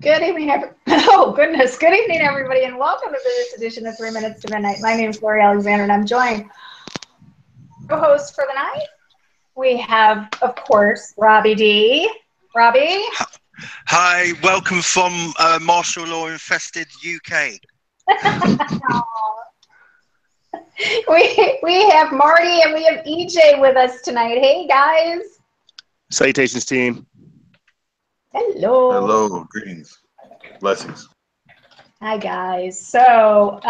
Good evening, oh goodness, good evening, everybody, and welcome to this edition of 3 Minutes to Midnight. My name is Laurie Alexander, and I'm joined co-host for the night. We have, of course, Robbie Dee. Robbie. Hi, welcome from martial law infested UK. we have Marty and we have EJ with us tonight. Hey guys. Salutations, team. Hello. Hello, greetings, blessings. Hi guys. So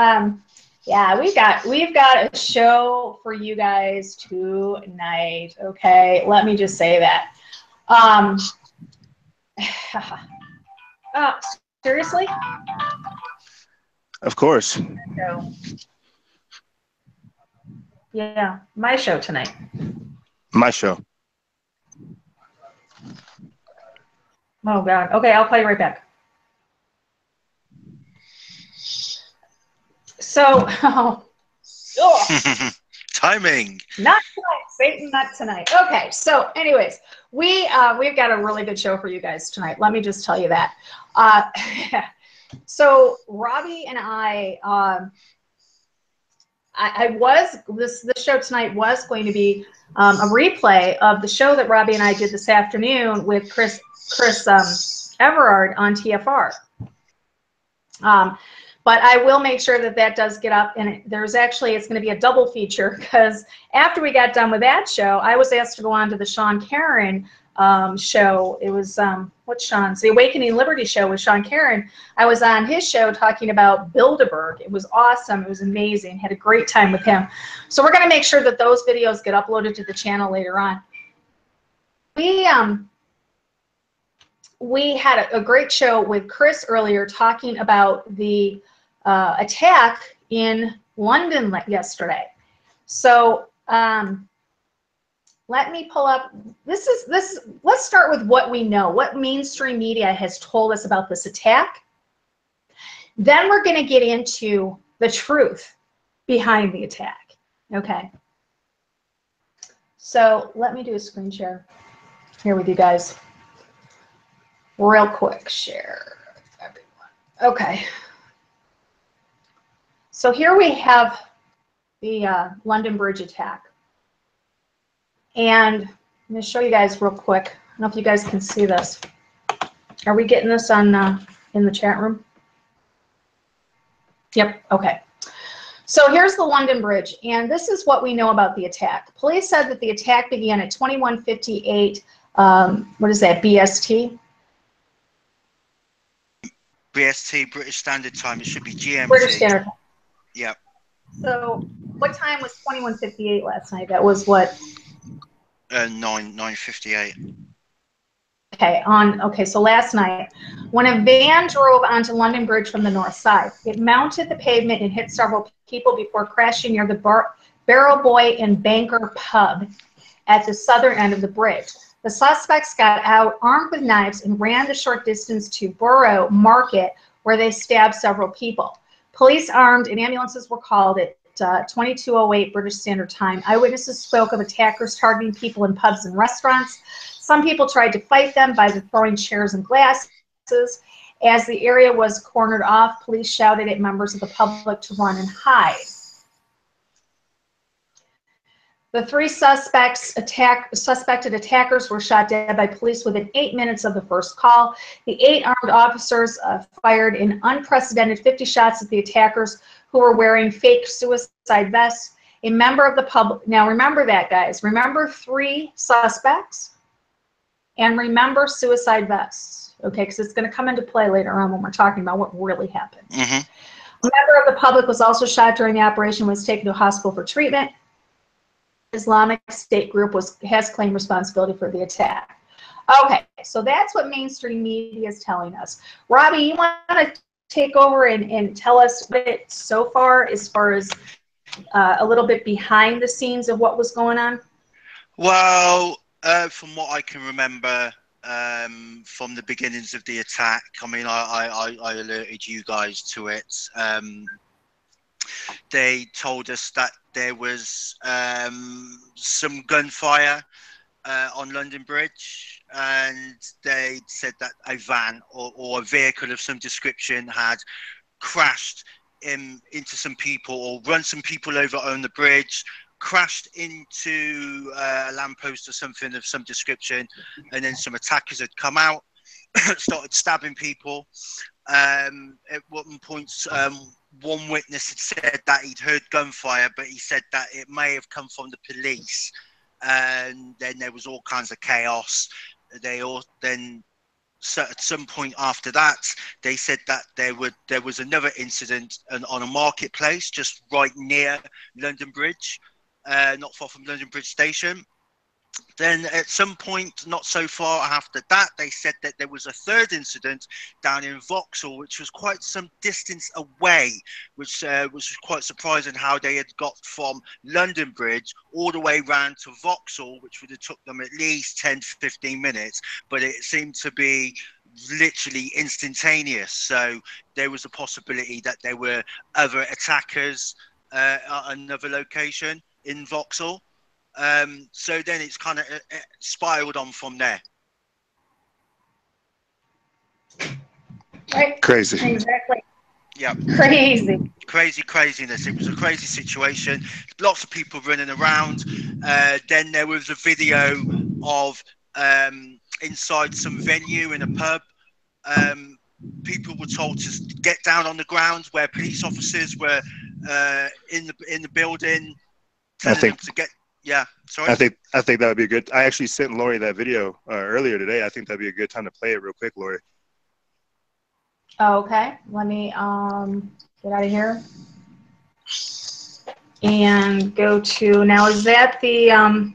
yeah, we've got a show for you guys tonight. Okay, let me just say that. Seriously? Of course. So, yeah, my show tonight. My show. Oh God. Okay, I'll call you right back. So, Timing. Not tonight, Satan, not tonight. Okay, so anyways, we've got a really good show for you guys tonight. Let me just tell you that. So Robbie and this show tonight was going to be a replay of the show that Robbie and I did this afternoon with Chris Everard on TFR. But I will make sure that does get up, and it's going to be a double feature, because after we got done with that show, I was asked to go on to the Sean Caron show. It was, what's Sean's? The Awakening Liberty show with Sean Caron. I was on his show talking about Bilderberg. It was awesome. It was amazing. Had a great time with him. So we're going to make sure that those videos get uploaded to the channel later on. We had a great show with Chris earlier talking about the attack in London yesterday. So let me pull up. Let's start with what we know, what mainstream media has told us about this attack. Then we're going to get into the truth behind the attack. Okay. So let me do a screen share here with you guys. Real quick, share everyone. Okay. So here we have the London Bridge attack. And I'm going to show you guys real quick. I don't know if you guys can see this. Are we getting this on in the chat room? Yep, okay. So here's the London Bridge, and this is what we know about the attack. Police said that the attack began at 21:58, what is that, BST? BST, British Standard Time. It should be GMT. British Standard Time. Yep. So what time was 21:58 last night? That was what? 9:58. Okay, so last night, when a van drove onto London Bridge from the north side, it mounted the pavement and hit several people before crashing near the Barrel Boy and Banker pub at the southern end of the bridge. The suspects got out armed with knives and ran the short distance to Borough Market, where they stabbed several people. Police armed and ambulances were called at 22:08 British Standard Time. Eyewitnesses spoke of attackers targeting people in pubs and restaurants. Some people tried to fight them by throwing chairs and glasses. As the area was cornered off, police shouted at members of the public to run and hide. The three suspected attackers were shot dead by police within 8 minutes of the first call. The 8 armed officers fired an unprecedented 50 shots at the attackers, who were wearing fake suicide vests. A member of the public, now remember that, guys, remember 3 suspects and remember suicide vests, okay, because it's going to come into play later on when we're talking about what really happened. Mm-hmm. A member of the public was also shot during the operation, was taken to a hospital for treatment. Islamic State group has claimed responsibility for the attack. Okay, so that's what mainstream media is telling us. Robbie, you want to take over and tell us what it so far as a little bit behind the scenes of what was going on? Well, from what I can remember, from the beginnings of the attack, I mean, I alerted you guys to it. They told us that there was some gunfire on London Bridge, and they said that a van or a vehicle of some description had crashed into some people or run some people over on the bridge, crashed into a lamppost or something of some description, and then some attackers had come out, started stabbing people. At one point, one witness had said that he'd heard gunfire, but he said that it may have come from the police. And then there was all kinds of chaos. So at some point after that, they said that there was another incident on a marketplace just right near London Bridge, not far from London Bridge Station. Then at some point, not so far after that, they said that there was a third incident down in Vauxhall, which was quite some distance away, which was quite surprising how they had got from London Bridge all the way round to Vauxhall, which would have took them at least 10 to 15 minutes, but it seemed to be literally instantaneous. So there was a possibility that there were other attackers at another location in Vauxhall. So then it's kind of spiraled on from there. Right. Crazy. Exactly. Yeah. Craziness. It was a crazy situation. Lots of people running around. Then there was a video of inside some venue in a pub. People were told to get down on the ground where police officers were in the building, telling them to get. Yeah, sorry. I think that would be good. I actually sent Laurie that video earlier today. I think that'd be a good time to play it real quick, Laurie. Okay, let me get out of here and go to, now is that the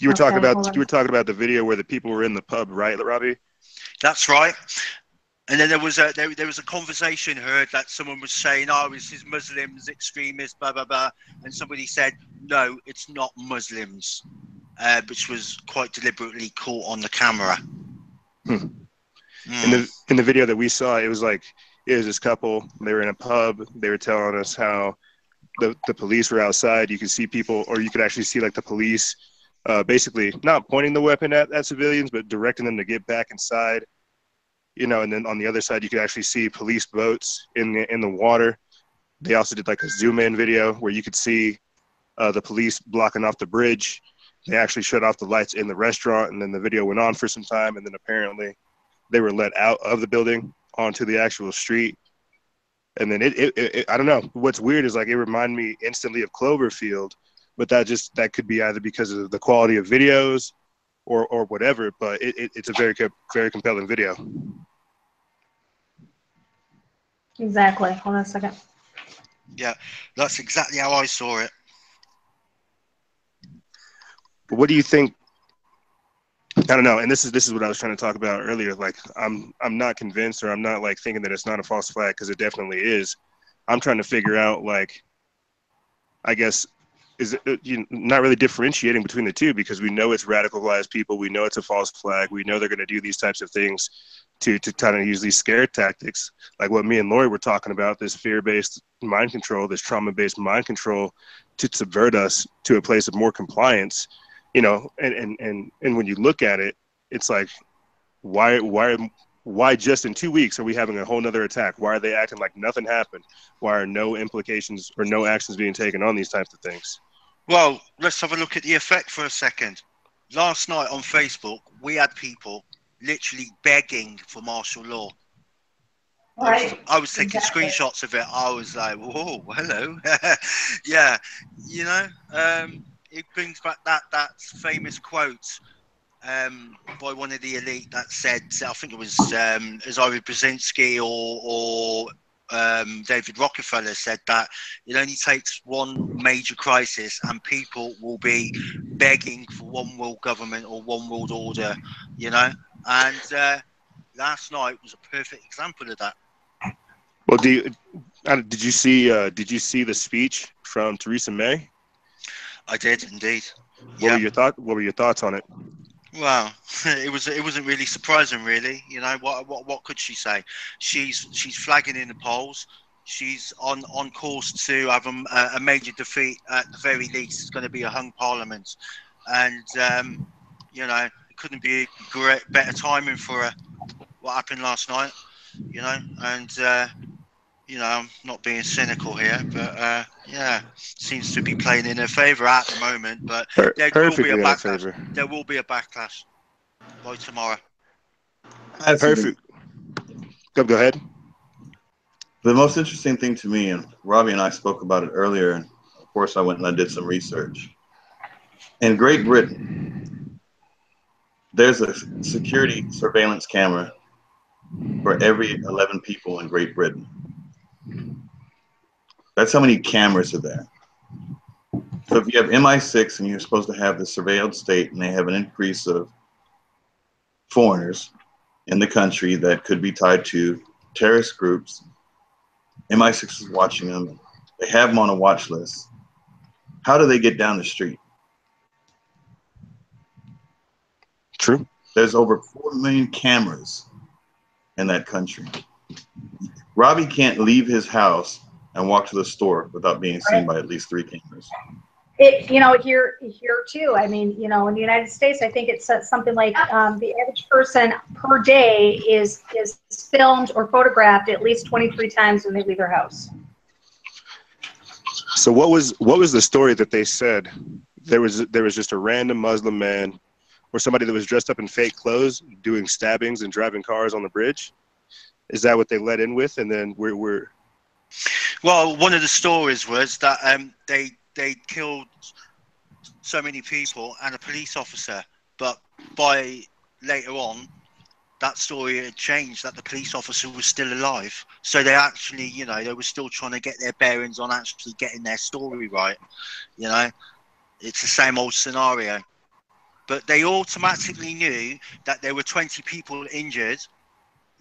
you were talking about the video where the people were in the pub, right, Robbie? That's right. And then there was a conversation heard that someone was saying, "Oh, this is Muslims, extremists, blah blah blah," and somebody said, "No, it's not Muslims," which was quite deliberately caught on the camera. In the video that we saw, it was this couple. They were in a pub. They were telling us how the police were outside. You could see people, or you could actually see like the police, basically not pointing the weapon at civilians, but directing them to get back inside. You know, and then on the other side, you could actually see police boats in the water. They also did like a zoom in video where you could see the police blocking off the bridge. They actually shut off the lights in the restaurant, and then the video went on for some time, and then apparently they were let out of the building onto the actual street. And then it I don't know. What's weird is like it reminded me instantly of Cloverfield, but that could be either because of the quality of videos or whatever, but it's a very compelling video. exactly. Hold on a second. Yeah, that's exactly how I saw it. But what do you think? I don't know. And this is what I was trying to talk about earlier. Like I'm not convinced, or I'm not like thinking that it's not a false flag, because it definitely is. I'm trying to figure out, like, I guess, is it not really differentiating between the two, because we know it's radicalized people. We know it's a false flag. We know they're going to do these types of things to kind of use these scare tactics, like what me and Laurie were talking about, this fear-based mind control, this trauma-based mind control, to subvert us to a place of more compliance. You know, and when you look at it, it's like, why just in 2 weeks are we having a whole nother attack? Why are they acting like nothing happened? Why are no implications or no actions being taken on these types of things? Well, let's have a look at the effect for a second. Last night on Facebook, we had people literally begging for martial law. Right. I was taking screenshots of it. I was like, whoa, hello. Yeah, you know, it brings back that famous quote by one of the elite that said, I think it was Isaiah Brzezinski or David Rockefeller said that it only takes one major crisis and people will be begging for one world government or one world order, you know. And last night was a perfect example of that. Well, did you see the speech from Theresa May? I did indeed. What were your thoughts on it? Well, it wasn't really surprising, really. You know, what could she say? She's flagging in the polls. She's on course to have a major defeat at the very least. It's going to be a hung parliament. and you know, it couldn't be better timing for what happened last night. You know, and you know, I'm not being cynical here, but yeah, seems to be playing in their favour at the moment. But there will be a backlash. There will be a backlash by tomorrow. Perfect. Go ahead. The most interesting thing to me, and Robbie and I spoke about it earlier, and of course I went and I did some research. In Great Britain, there's a security surveillance camera for every 11 people in Great Britain. That's how many cameras are there. So if you have MI6 and you're supposed to have the surveilled state, and they have an increase of foreigners in the country that could be tied to terrorist groups, MI6 is watching them. They have them on a watch list. How do they get down the street? True. There's over 4 million cameras in that country. Robbie can't leave his house and walk to the store without being seen by at least 3 cameras. You know, here too. I mean, you know, in the United States, I think it's something like the average person per day is filmed or photographed at least 23 times when they leave their house. So what was the story that they said? There was just a random Muslim man or somebody that was dressed up in fake clothes doing stabbings and driving cars on the bridge. Is that what they let in with? And then we're Well, one of the stories was that they killed so many people and a police officer, but by later on, that story had changed, that the police officer was still alive. So they actually, you know, they were still trying to get their bearings on actually getting their story right. You know, it's the same old scenario. But they automatically knew that there were 20 people injured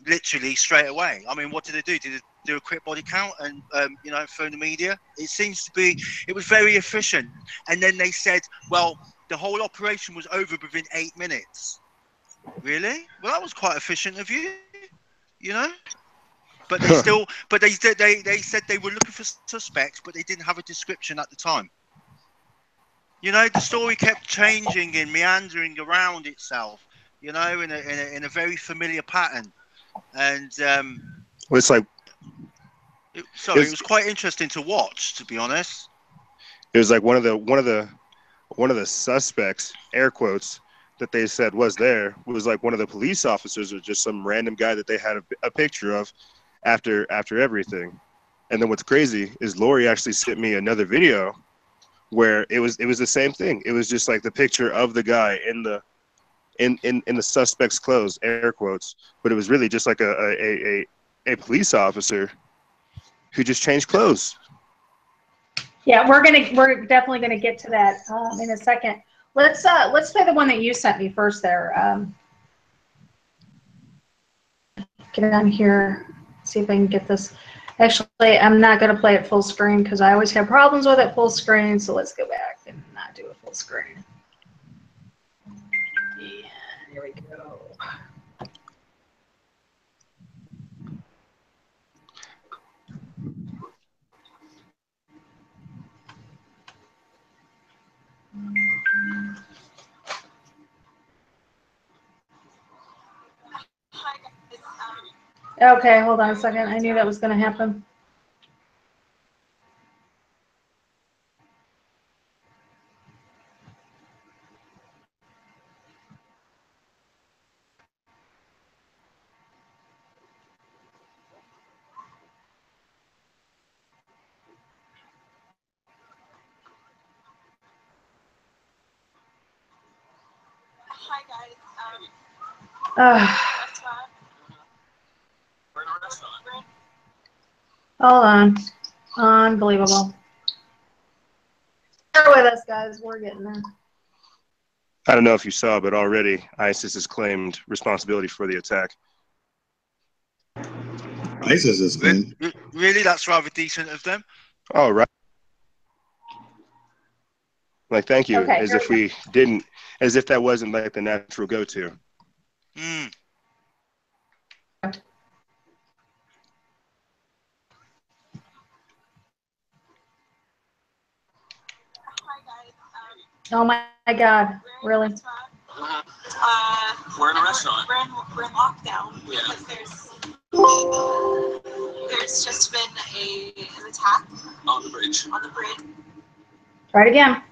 literally straight away. I mean, what did they do? Did they do a quick body count and, you know, phone the media? It seems to be, it was very efficient. And then they said, well, the whole operation was over within 8 minutes. Really? Well, that was quite efficient of you, you know? But they still, but they said they were looking for suspects, but they didn't have a description at the time. You know, the story kept changing and meandering around itself, you know, in a very familiar pattern. And well, it's like it was quite interesting to watch, to be honest. It was like one of the suspects, air quotes, that they said was like one of the police officers or just some random guy that they had a picture of after everything. And then what's crazy is Laurie actually sent me another video where it was the same thing. It was just like the picture of the guy in the suspect's clothes, air quotes, but it was really just like a police officer who just changed clothes. Yeah, we're definitely gonna get to that in a second. Let's play the one that you sent me first there. Get on here, see if I can get this. Actually, I'm not gonna play it full screen because I always have problems with it full screen. So let's go back and not do it full screen. Yeah, here we go. Okay, hold on a second. I knew that was going to happen. Hold on. Unbelievable. Bear with us, guys. We're getting there. I don't know if you saw, but already ISIS has claimed responsibility for the attack. ISIS is claimed. Really? That's rather decent of them. Oh, right. Like, thank you. Okay, as if that wasn't like the natural go-to. Mm. Oh my God, really? We're in a restaurant. We're in lockdown because there's just been an attack on the bridge. Try it again.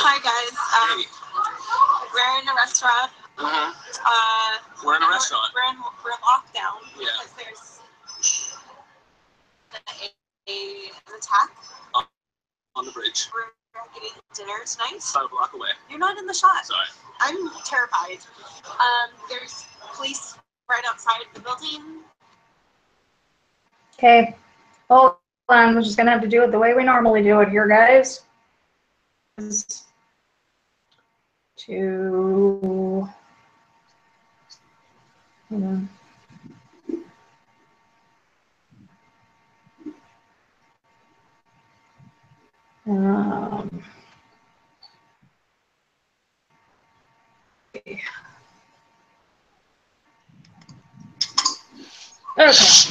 Hi guys. We're in a restaurant. We're in a restaurant. We're in lockdown because there's an attack on the bridge. We're getting dinner tonight. About a block away. You're not in the shot. Sorry. I'm terrified. There's police right outside the building. Okay, hold on. We're just gonna have to do it the way we normally do it here, guys. To okay,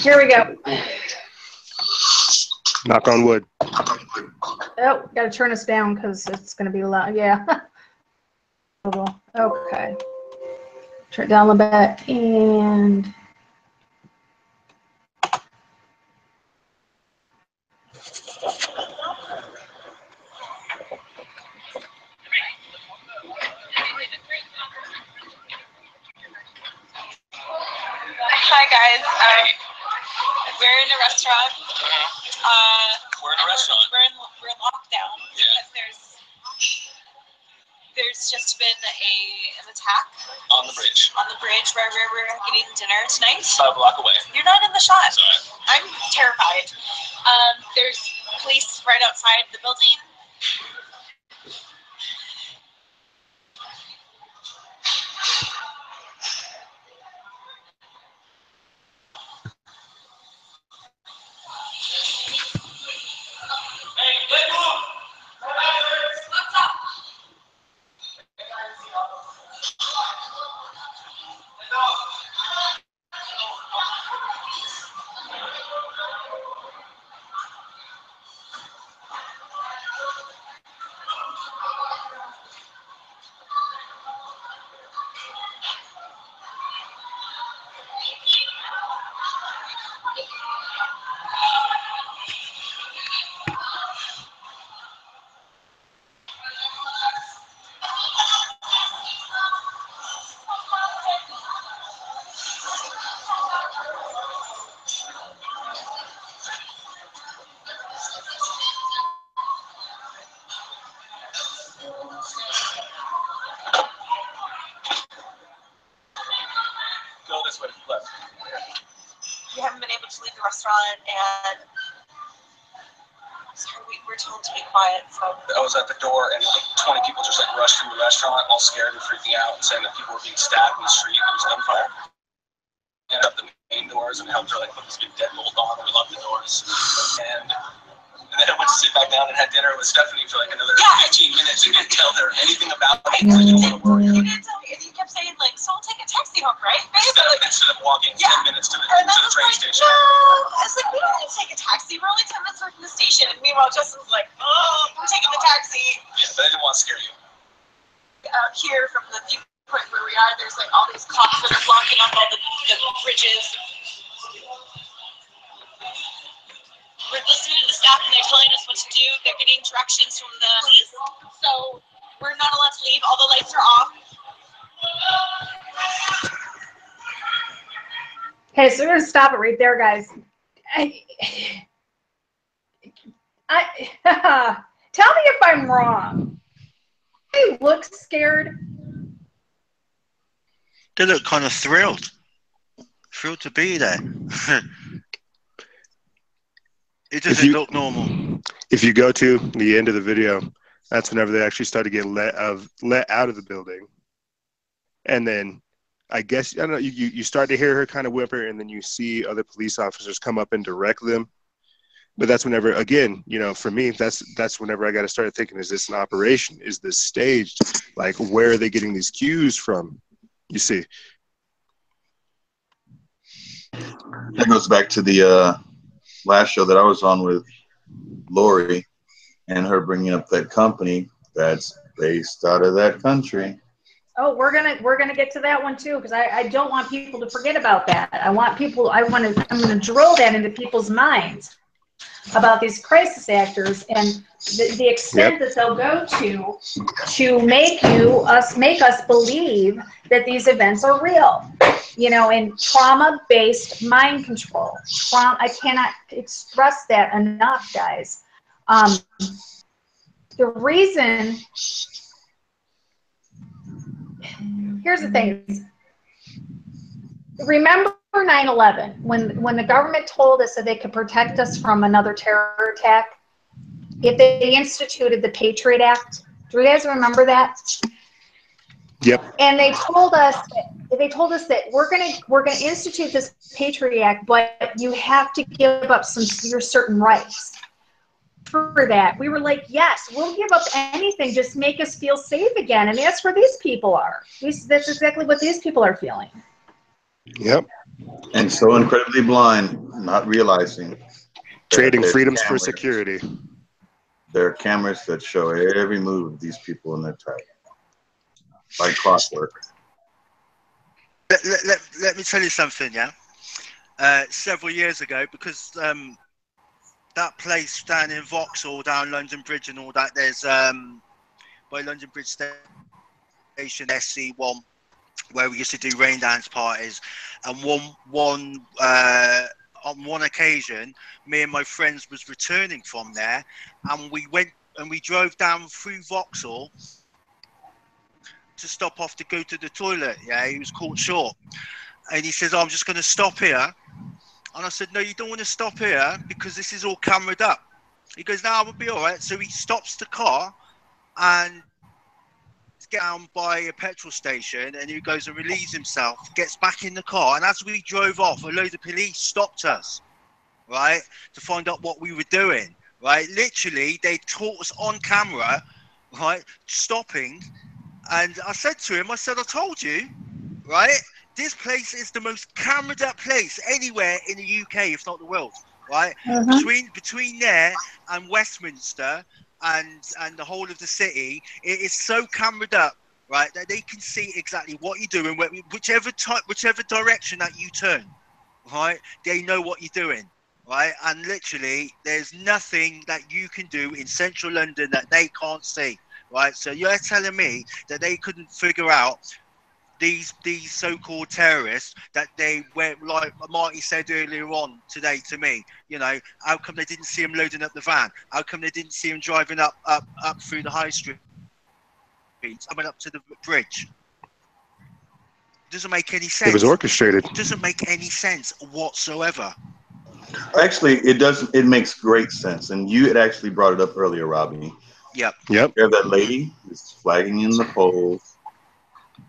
here we go. Knock on wood. Oh, gotta turn us down because it's gonna be loud. Yeah. Okay. Turn it down a little bit and Hi guys. We're in a restaurant. We're in a restaurant. We're in lockdown because there's just been an attack on the bridge. On the bridge where we're getting dinner tonight. About a block away. You're not in the shot. Sorry. I'm terrified. There's police right outside the building. Go this way, left. We haven't been able to leave the restaurant, and sorry, we were told to be quiet. So I was at the door, and like 20 people just like rushed through the restaurant, all scared and freaking out, and saying that people were being stabbed in the street. There was gunfire. We ended up the main doors, and we helped her like put this big deadbolt on, and we locked the doors. And then I went to sit back down and had dinner with Stephanie for like another 15 minutes and didn't tell her anything about it. I didn't want to worry her. You didn't tell me. And you kept saying, like, so we'll take a taxi home, right? Instead of walking 10 minutes to the train station. No. I was like, we don't need to take a taxi. We're only 10 minutes away from the station. And meanwhile, Justin was like, oh, we're taking the taxi. Yeah, but I didn't want to scare you. Out here from the viewpoint where we are, there's like all these cops that are blocking up all the bridges. We're listening to the staff and they're telling us what to do. They're getting directions from the police. So we're not allowed to leave. All the lights are off. okay, so we're gonna stop it right there, guys. Tell me if I'm wrong. They look scared. They look kind of thrilled to be there. It doesn't look normal. If you go to the end of the video, that's whenever they actually start to get let out of the building. And then I guess, I don't know, you start to hear her kind of whimper, and then you see other police officers come up and direct them. But that's whenever, again, you know, for me, that's whenever I got to start thinking, is this an operation? Is this staged? Like, where are they getting these cues from? You see? That goes back to the last show that I was on with Laurie and her bringing up that company that's based out of that country. Oh, we're gonna get to that one too, because I don't want people to forget about that. I'm gonna drill that into people's minds about these crisis actors and the extent that they'll go to make us believe that these events are real. You know, and trauma-based mind control. I cannot express that enough, guys. The reason, here's the thing. Remember 9/11, when the government told us that they could protect us from another terror attack if they instituted the Patriot Act? Do you guys remember that? Yep. And they told us that we're gonna institute this Patriot Act, but you have to give up your certain rights. For that, we were like, yes, we'll give up anything, just make us feel safe again. And that's where these people are. That's exactly what these people are feeling. Yep. And so incredibly blind, not realizing. Trading freedoms for security. There are cameras that show every move of these people in their type. Like clockwork. Let me tell you something, yeah? Several years ago, because that place down in Vauxhall, down London Bridge and all that, there's by London Bridge Station, SC1, where we used to do rain dance parties. And on one occasion, me and my friends was returning from there, and we drove down through Vauxhall to stop off to go to the toilet. Yeah, he was caught short, and he says, "Oh, I'm just going to stop here." And I said, "No, you don't want to stop here because this is all cameraed up." He goes, "No, I will be all right." So he stops the car and gets down by a petrol station, and he goes and relieves himself, gets back in the car, and as we drove off, a load of police stopped us, right, to find out what we were doing, right? Literally, they caught us on camera, right, stopping. And I said to him, I said, "I told you, right? This place is the most cameraed up place anywhere in the UK, if not the world, right? Between there and Westminster and the whole of the city, it is so cameraed up, right, that they can see exactly what you're doing, whichever direction that you turn, right? They know what you're doing, right? And literally, there's nothing that you can do in central London that they can't see. Right, so you're telling me that they couldn't figure out these so-called terrorists, that they went, like Marty said earlier on today to me, you know, how come they didn't see him loading up the van? How come they didn't see him driving up through the high street, coming up to the bridge? Doesn't make any sense. It was orchestrated. Doesn't make any sense whatsoever. Actually, it doesn't. It makes great sense, and you had actually brought it up earlier, Robbie. Yep. You have that lady who's flagging in the polls.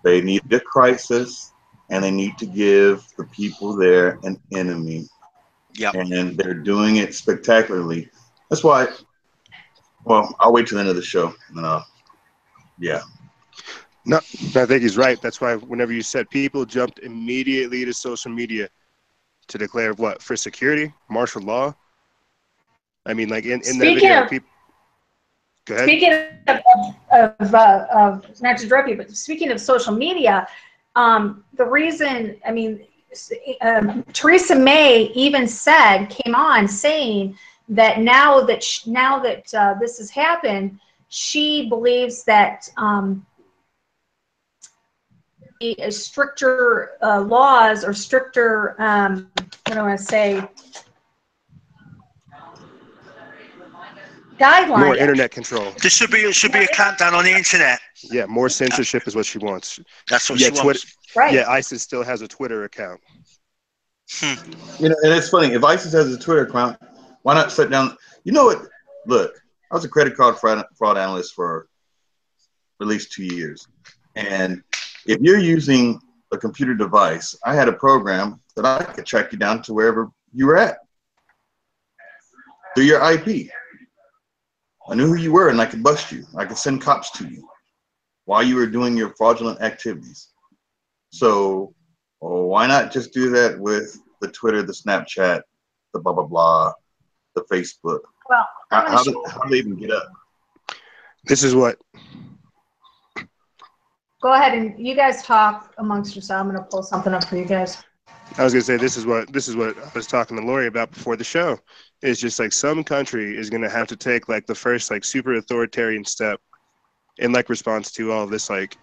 They need a crisis, and they need to give the people there an enemy. Yep. And they're doing it spectacularly. That's why. Well, I'll wait till the end of the show, and yeah. No, I think he's right. That's why whenever you said people jumped immediately to social media to declare what, for security, martial law. I mean, like in that video, people. Go ahead. Speaking of not to interrupt you, but speaking of social media, the reason, I mean, Theresa May even came on saying that now that this has happened, she believes that stricter laws or stricter, what do I want to say? Guidelines. More internet control. There should be a clampdown on the internet. Yeah, more censorship is what she wants. That's what she wants. Right. Yeah, ISIS still has a Twitter account. You know, and it's funny. If ISIS has a Twitter account, why not sit down? You know what? Look, I was a credit card fraud analyst for at least 2 years. And if you're using a computer device, I had a program that I could track you down to wherever you were at. through your IP. I knew who you were, and I could bust you. I could send cops to you while you were doing your fraudulent activities. So why not just do that with the Twitter, the Snapchat, the blah, blah, blah, the Facebook? Well, How do they even get up? This is what. Go ahead and you guys talk amongst yourselves. I'm going to pull something up for you guys. I was gonna say this is what I was talking to Laurie about before the show. It's just like some country is gonna have to take like the first like super authoritarian step in like response to all this like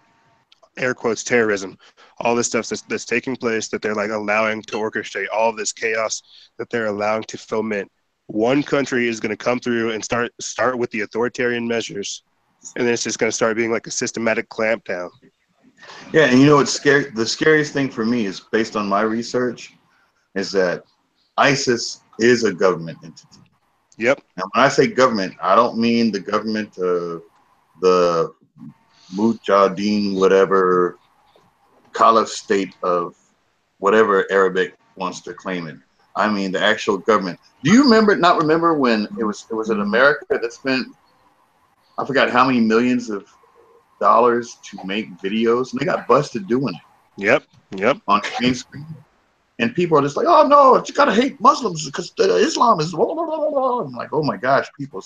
air quotes terrorism, all this stuff that's taking place that they're like allowing to orchestrate, all of this chaos that they're allowing to foment. One country is gonna come through and start with the authoritarian measures, and then it's just gonna start being like a systematic clampdown. Yeah, and you know what's scary? The scariest thing for me is, based on my research, is that ISIS is a government entity. Yep. Now, when I say government, I don't mean the government of the Mujahideen, whatever Caliph state of whatever Arabic wants to claim it. I mean the actual government. Do you remember when it was in America that spent, I forgot how many millions of dollars to make videos, and they got busted doing it. Yep. On green screen, and people are just like, "Oh no, you gotta hate Muslims because Islam is." Blah, blah, blah, blah. I'm like, "Oh my gosh, people,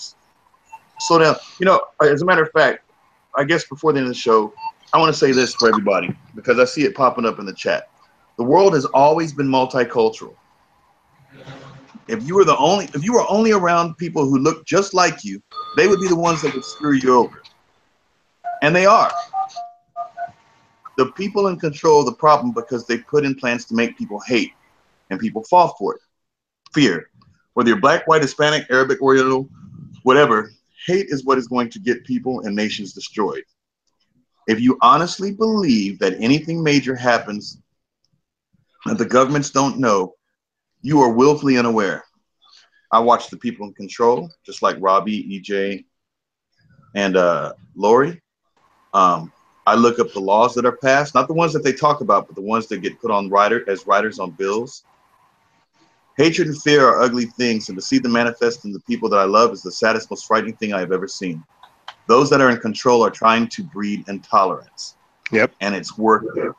slow down." You know, as a matter of fact, I guess before the end of the show, I want to say this for everybody because I see it popping up in the chat. The world has always been multicultural. If you were only around people who look just like you, they would be the ones that would screw you over. And they are. The people in control of the problem because they put in plans to make people hate, and people fall for it. Fear. Whether you're black, white, Hispanic, Arabic, Oriental, whatever, hate is what is going to get people and nations destroyed. If you honestly believe that anything major happens that the governments don't know, you are willfully unaware. I watch the people in control, just like Robbie, EJ, and Laurie. I look up the laws that are passed, not the ones that they talk about, but the ones that get put on as riders on bills. Hatred and fear are ugly things, and to see them manifest in the people that I love is the saddest, most frightening thing I have ever seen. Those that are in control are trying to breed intolerance. Yep. And it's working.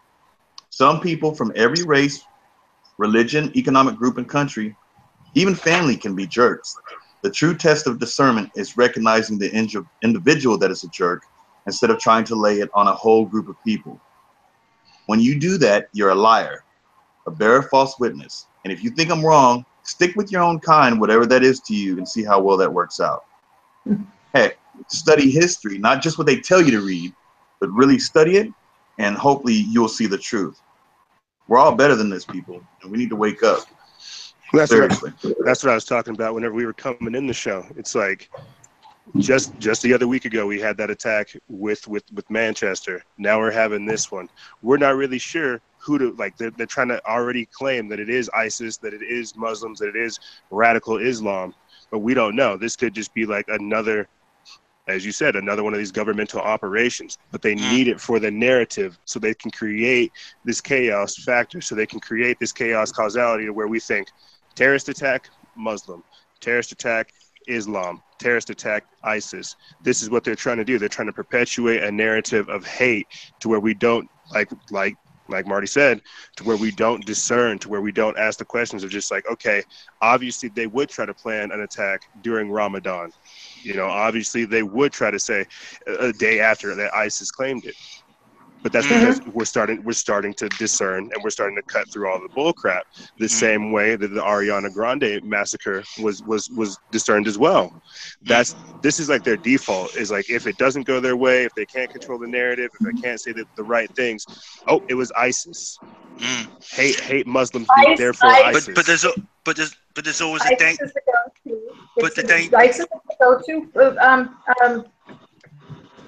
Some people from every race, religion, economic group, and country, even family, can be jerks. The true test of discernment is recognizing the individual that is a jerk instead of trying to lay it on a whole group of people. When you do that, you're a liar, a bearer of false witness. And if you think I'm wrong, stick with your own kind, whatever that is to you, and see how well that works out. Heck, study history, not just what they tell you to read, but really study it, and hopefully you'll see the truth. We're all better than this, people, and we need to wake up. Seriously. That's what I was talking about whenever we were coming in the show. It's like, just the other week ago, we had that attack with Manchester. Now we're having this one. We're not really sure who to, like, they're trying to already claim that it is ISIS, that it is Muslims, that it is radical Islam, but we don't know. This could just be like another, as you said, another one of these governmental operations, but they need it for the narrative so they can create this chaos factor, so they can create this chaos causality to where we think terrorist attack, Muslim, terrorist attack, Islam, terrorist attack, ISIS. This is what they're trying to do. They're trying to perpetuate a narrative of hate to where we don't, like Marty said, to where we don't discern, to where we don't ask the questions of just like, okay, obviously they would try to plan an attack during Ramadan. You know, obviously they would try to say a day after that ISIS claimed it. But that's because we're starting to discern, and we're starting to cut through all the bull crap the same way that the Ariana Grande massacre was discerned as well. This is like their default, is like, if it doesn't go their way, if they can't control the narrative, if they can't say the right things, oh, it was ISIS. Hate Muslims, therefore ISIS. But there's always a danger. But the danger. ISIS is the go-to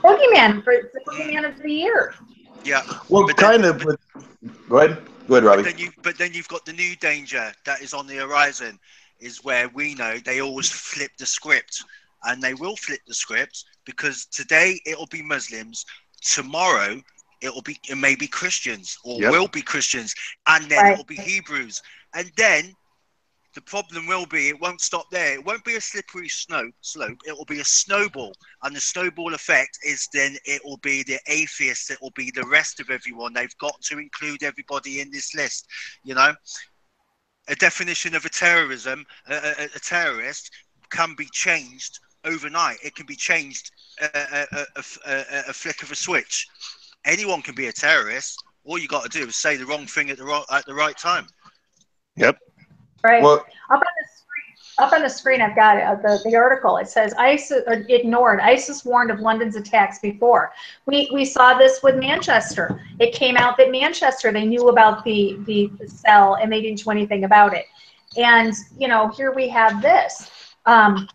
boogeyman for the boogeyman of the year. Yeah. Well, kind of. Go ahead, Robbie. But then you've got the new danger that is on the horizon, is where we know they always flip the script, and they will flip the script, because today it'll be Muslims, tomorrow it may be Christians, or will be Christians, and then it'll be Hebrews, and then The problem will be it won't stop there. It won't be a slippery slope. It will be a snowball, and the snowball effect is then it will be the atheists. It will be the rest of everyone. They've got to include everybody in this list. You know, a definition of a terrorist can be changed overnight. It can be changed a flick of a switch. Anyone can be a terrorist. All you got to do is say the wrong thing at the right time. Yep. Right. Well, up on the screen, I've got it, the article. It says ISIS ignored. ISIS warned of London's attacks before. We saw this with Manchester. It came out that Manchester, they knew about the cell and they didn't do anything about it. And you know, here we have this. Again,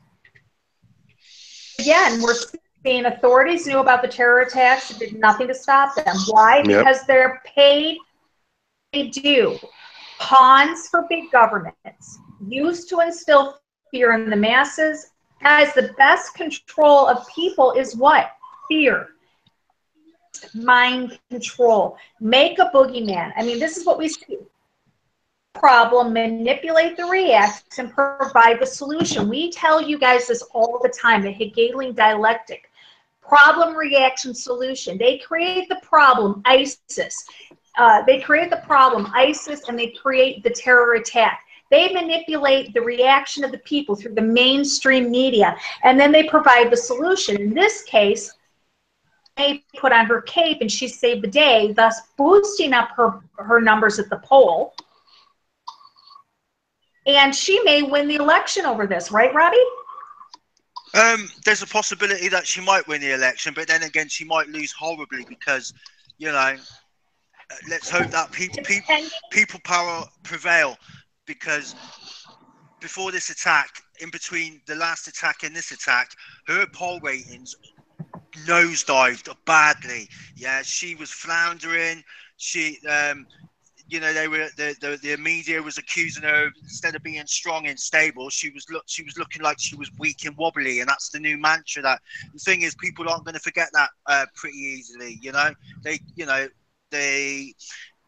we're seeing authorities knew about the terror attacks and did nothing to stop them. Why? Yep. Because they're paid. They do. Pawns for big governments, used to instill fear in the masses. Guys, the best control of people is what? Fear. Mind control. Make a boogeyman. I mean, this is what we see. Problem, manipulate the reaction, provide the solution. We tell you guys this all the time, the Hegelian dialectic. Problem, reaction, solution. They create the problem, ISIS. They create the problem, ISIS, and they create the terror attack. They manipulate the reaction of the people through the mainstream media, and then they provide the solution. In this case, they put on her cape and she saved the day, thus boosting up her numbers at the poll. And she may win the election over this, right, Robbie? There's a possibility that she might win the election, but then again, she might lose horribly because, you know, let's hope that people power prevail, because before this attack, in between the last attack and this attack, her poll ratings nosedived badly. Yeah, she was floundering. She, you know, the media was accusing her, instead of being strong and stable, she was looking like she was weak and wobbly, and that's the new mantra. That the thing is, people aren't going to forget that pretty easily. You know, the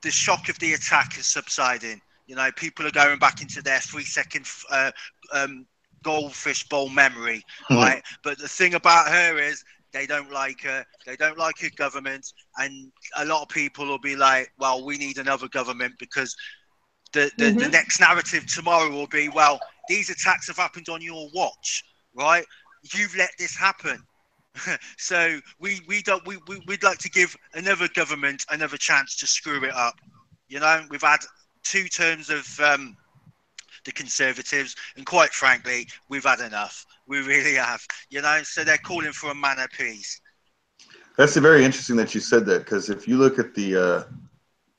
shock of the attack is subsiding. You know, people are going back into their 3-second goldfish bowl memory, right? But the thing about her is they don't like her. They don't like her government, and a lot of people will be like, "Well, we need another government," because the next narrative tomorrow will be, "Well, these attacks have happened on your watch, right? You've let this happen." So we'd like to give another government another chance to screw it up. You know, we've had 2 terms of the Conservatives, and quite frankly, we've had enough. We really have. You know, so they're calling for a man of peace. That's very interesting that you said that, because if you look at the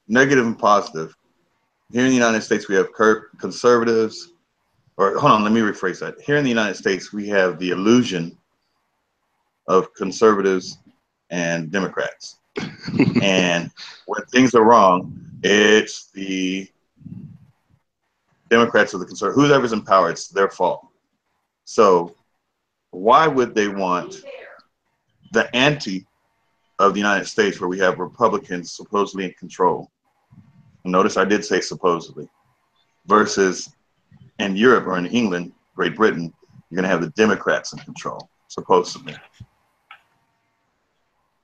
negative and positive, here in the United States we have conservatives, or hold on, let me rephrase that. Here in the United States we have the illusion of conservatives and Democrats. And when things are wrong, it's the Democrats or the conservatives, whoever's in power, it's their fault. So why would they want the anti of the United States, where we have Republicans supposedly in control? Notice I did say supposedly. Versus in Europe or in England, Great Britain, you're going to have the Democrats in control, supposedly.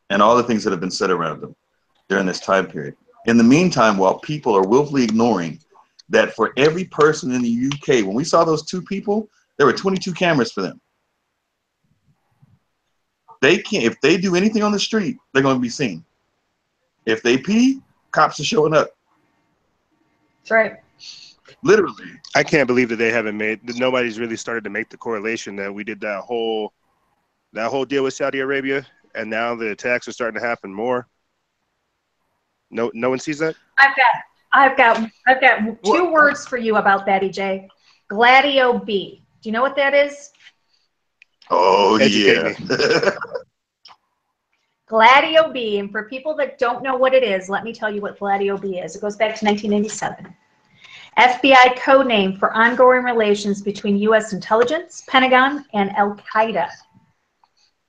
And all the things that have been said around them during this time period. In the meantime, while people are willfully ignoring that for every person in the UK, when we saw those 2 people, there were 22 cameras for them. They can't, if they do anything on the street, they're going to be seen. If they pee, cops are showing up. That's right. Literally. I can't believe that nobody's really started to make the correlation that we did that whole deal with Saudi Arabia, and now the attacks are starting to happen more. No one sees that? I've got 2 words for you about that, EJ. Gladio B. Do you know what that is? Oh, Educate yeah. Gladio B. And for people that don't know what it is, let me tell you what Gladio B is. It goes back to 1987. FBI code name for ongoing relations between U.S. intelligence, Pentagon, and Al-Qaeda.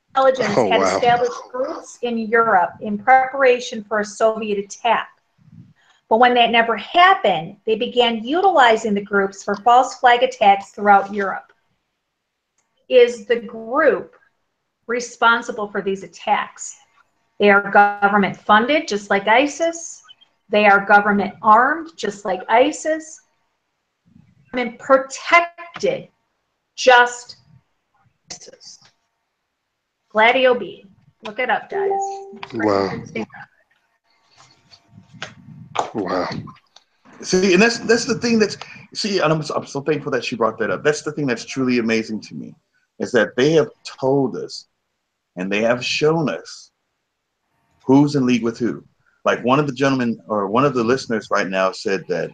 Intelligence had established groups in Europe in preparation for a Soviet attack. But when that never happened, they began utilizing the groups for false flag attacks throughout Europe. Is the group responsible for these attacks? They are government funded, just like ISIS. They are government armed, just like ISIS. And protected, just ISIS. Gladio B. Look it up, guys. Wow. Wow. See, and that's the thing that's, see, and I'm so thankful that she brought that up. That's the thing that's truly amazing to me, is that they have told us and they have shown us who's in league with who. Like one of the gentlemen or one of the listeners right now said that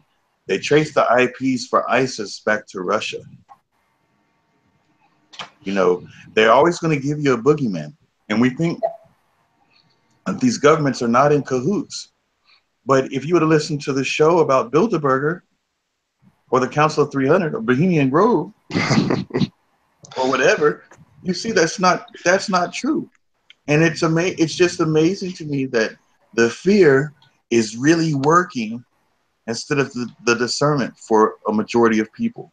they traced the IPs for ISIS back to Russia. You know, they're always going to give you a boogeyman. And we think that these governments are not in cahoots. But if you would have listened to the show about Bilderberger or the Council of 300 or Bohemian Grove or whatever, you see that's not true. And it's just amazing to me that the fear is really working instead of the discernment for a majority of people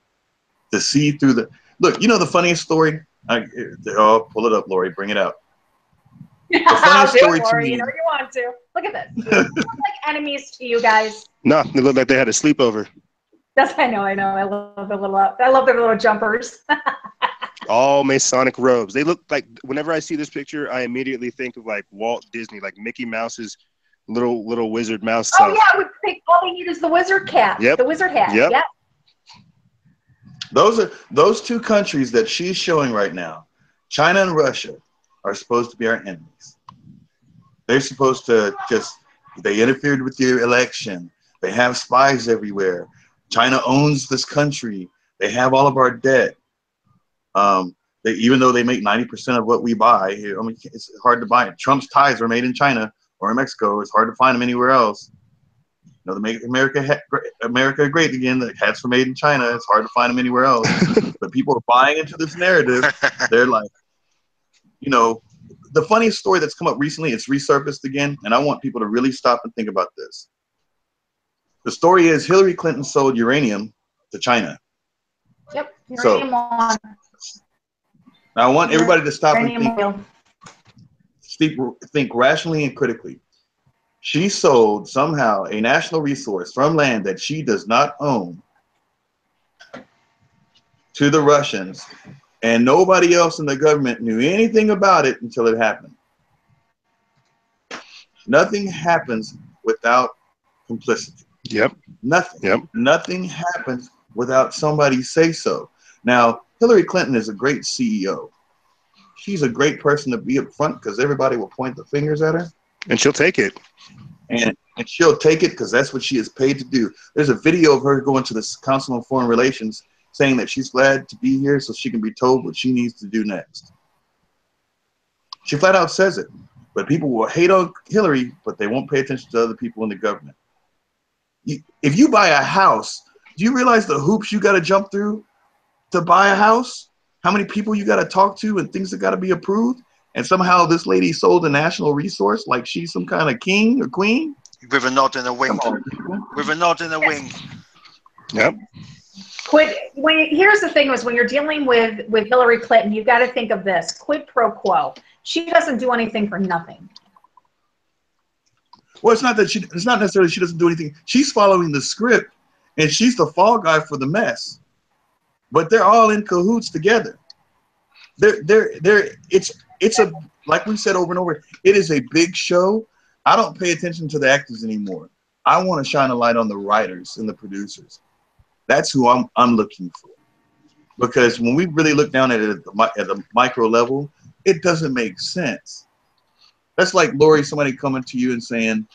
to see through the look. You know the funniest story? Oh, pull it up, Laurie. Bring it out. The funniest story to me. You know you want to. Look at this. They look like enemies to you guys. No, they look like they had a sleepover. I know. I love their little jumpers. All Masonic robes. They look like, whenever I see this picture, I immediately think of like Walt Disney, like Mickey Mouse's little wizard mouse. Oh yeah, all they need is the wizard cap. Yep. The wizard hat. Yep. Yep. Those two countries that she's showing right now, China and Russia, are supposed to be our enemies. They're supposed to they interfered with your election. They have spies everywhere. China owns this country. They have all of our debt. Even though they make 90% of what we buy, I mean, it's hard to buy it. Trump's ties are made in China or in Mexico. It's hard to find them anywhere else. You know, to make America great again, the hats were made in China. It's hard to find them anywhere else. But people are buying into this narrative. They're like, you know, the funniest story that's come up recently, it's resurfaced again, and I want people to really stop and think about this. The story is Hillary Clinton sold uranium to China. Yep. Uranium now I want everybody to stop and think rationally and critically. She sold somehow a national resource from land that she does not own to the Russians, and nobody else in the government knew anything about it until it happened. Nothing happens without complicity. Yep. Nothing. Yep. Nothing happens without somebody say so. Now, Hillary Clinton is a great CEO. She's a great person to be up front because everybody will point the fingers at her. And she'll take it. And she'll take it because that's what she is paid to do. There's a video of her going to the Council on Foreign Relations saying that she's glad to be here so she can be told what she needs to do next. She flat out says it. But people will hate on Hillary, but they won't pay attention to other people in the government. If you buy a house, do you realize the hoops you got to jump through to buy a house? How many people you got to talk to and things that got to be approved? And somehow this lady sold a national resource like she's some kind of king or queen? With a nod and a wink. With a nod and a wink. Yep. Here's the thing: was when you're dealing with Hillary Clinton, you've got to think of this: quid pro quo. She doesn't do anything for nothing. Well, it's not necessarily she doesn't do anything. She's following the script, and she's the fall guy for the mess. But they're all in cahoots together. It's a, like we said over and over, it is a big show. I don't pay attention to the actors anymore. I want to shine a light on the writers and the producers. That's who I'm looking for. Because when we really look down at it at the micro level, it doesn't make sense. That's like, Laurie, somebody coming to you and saying,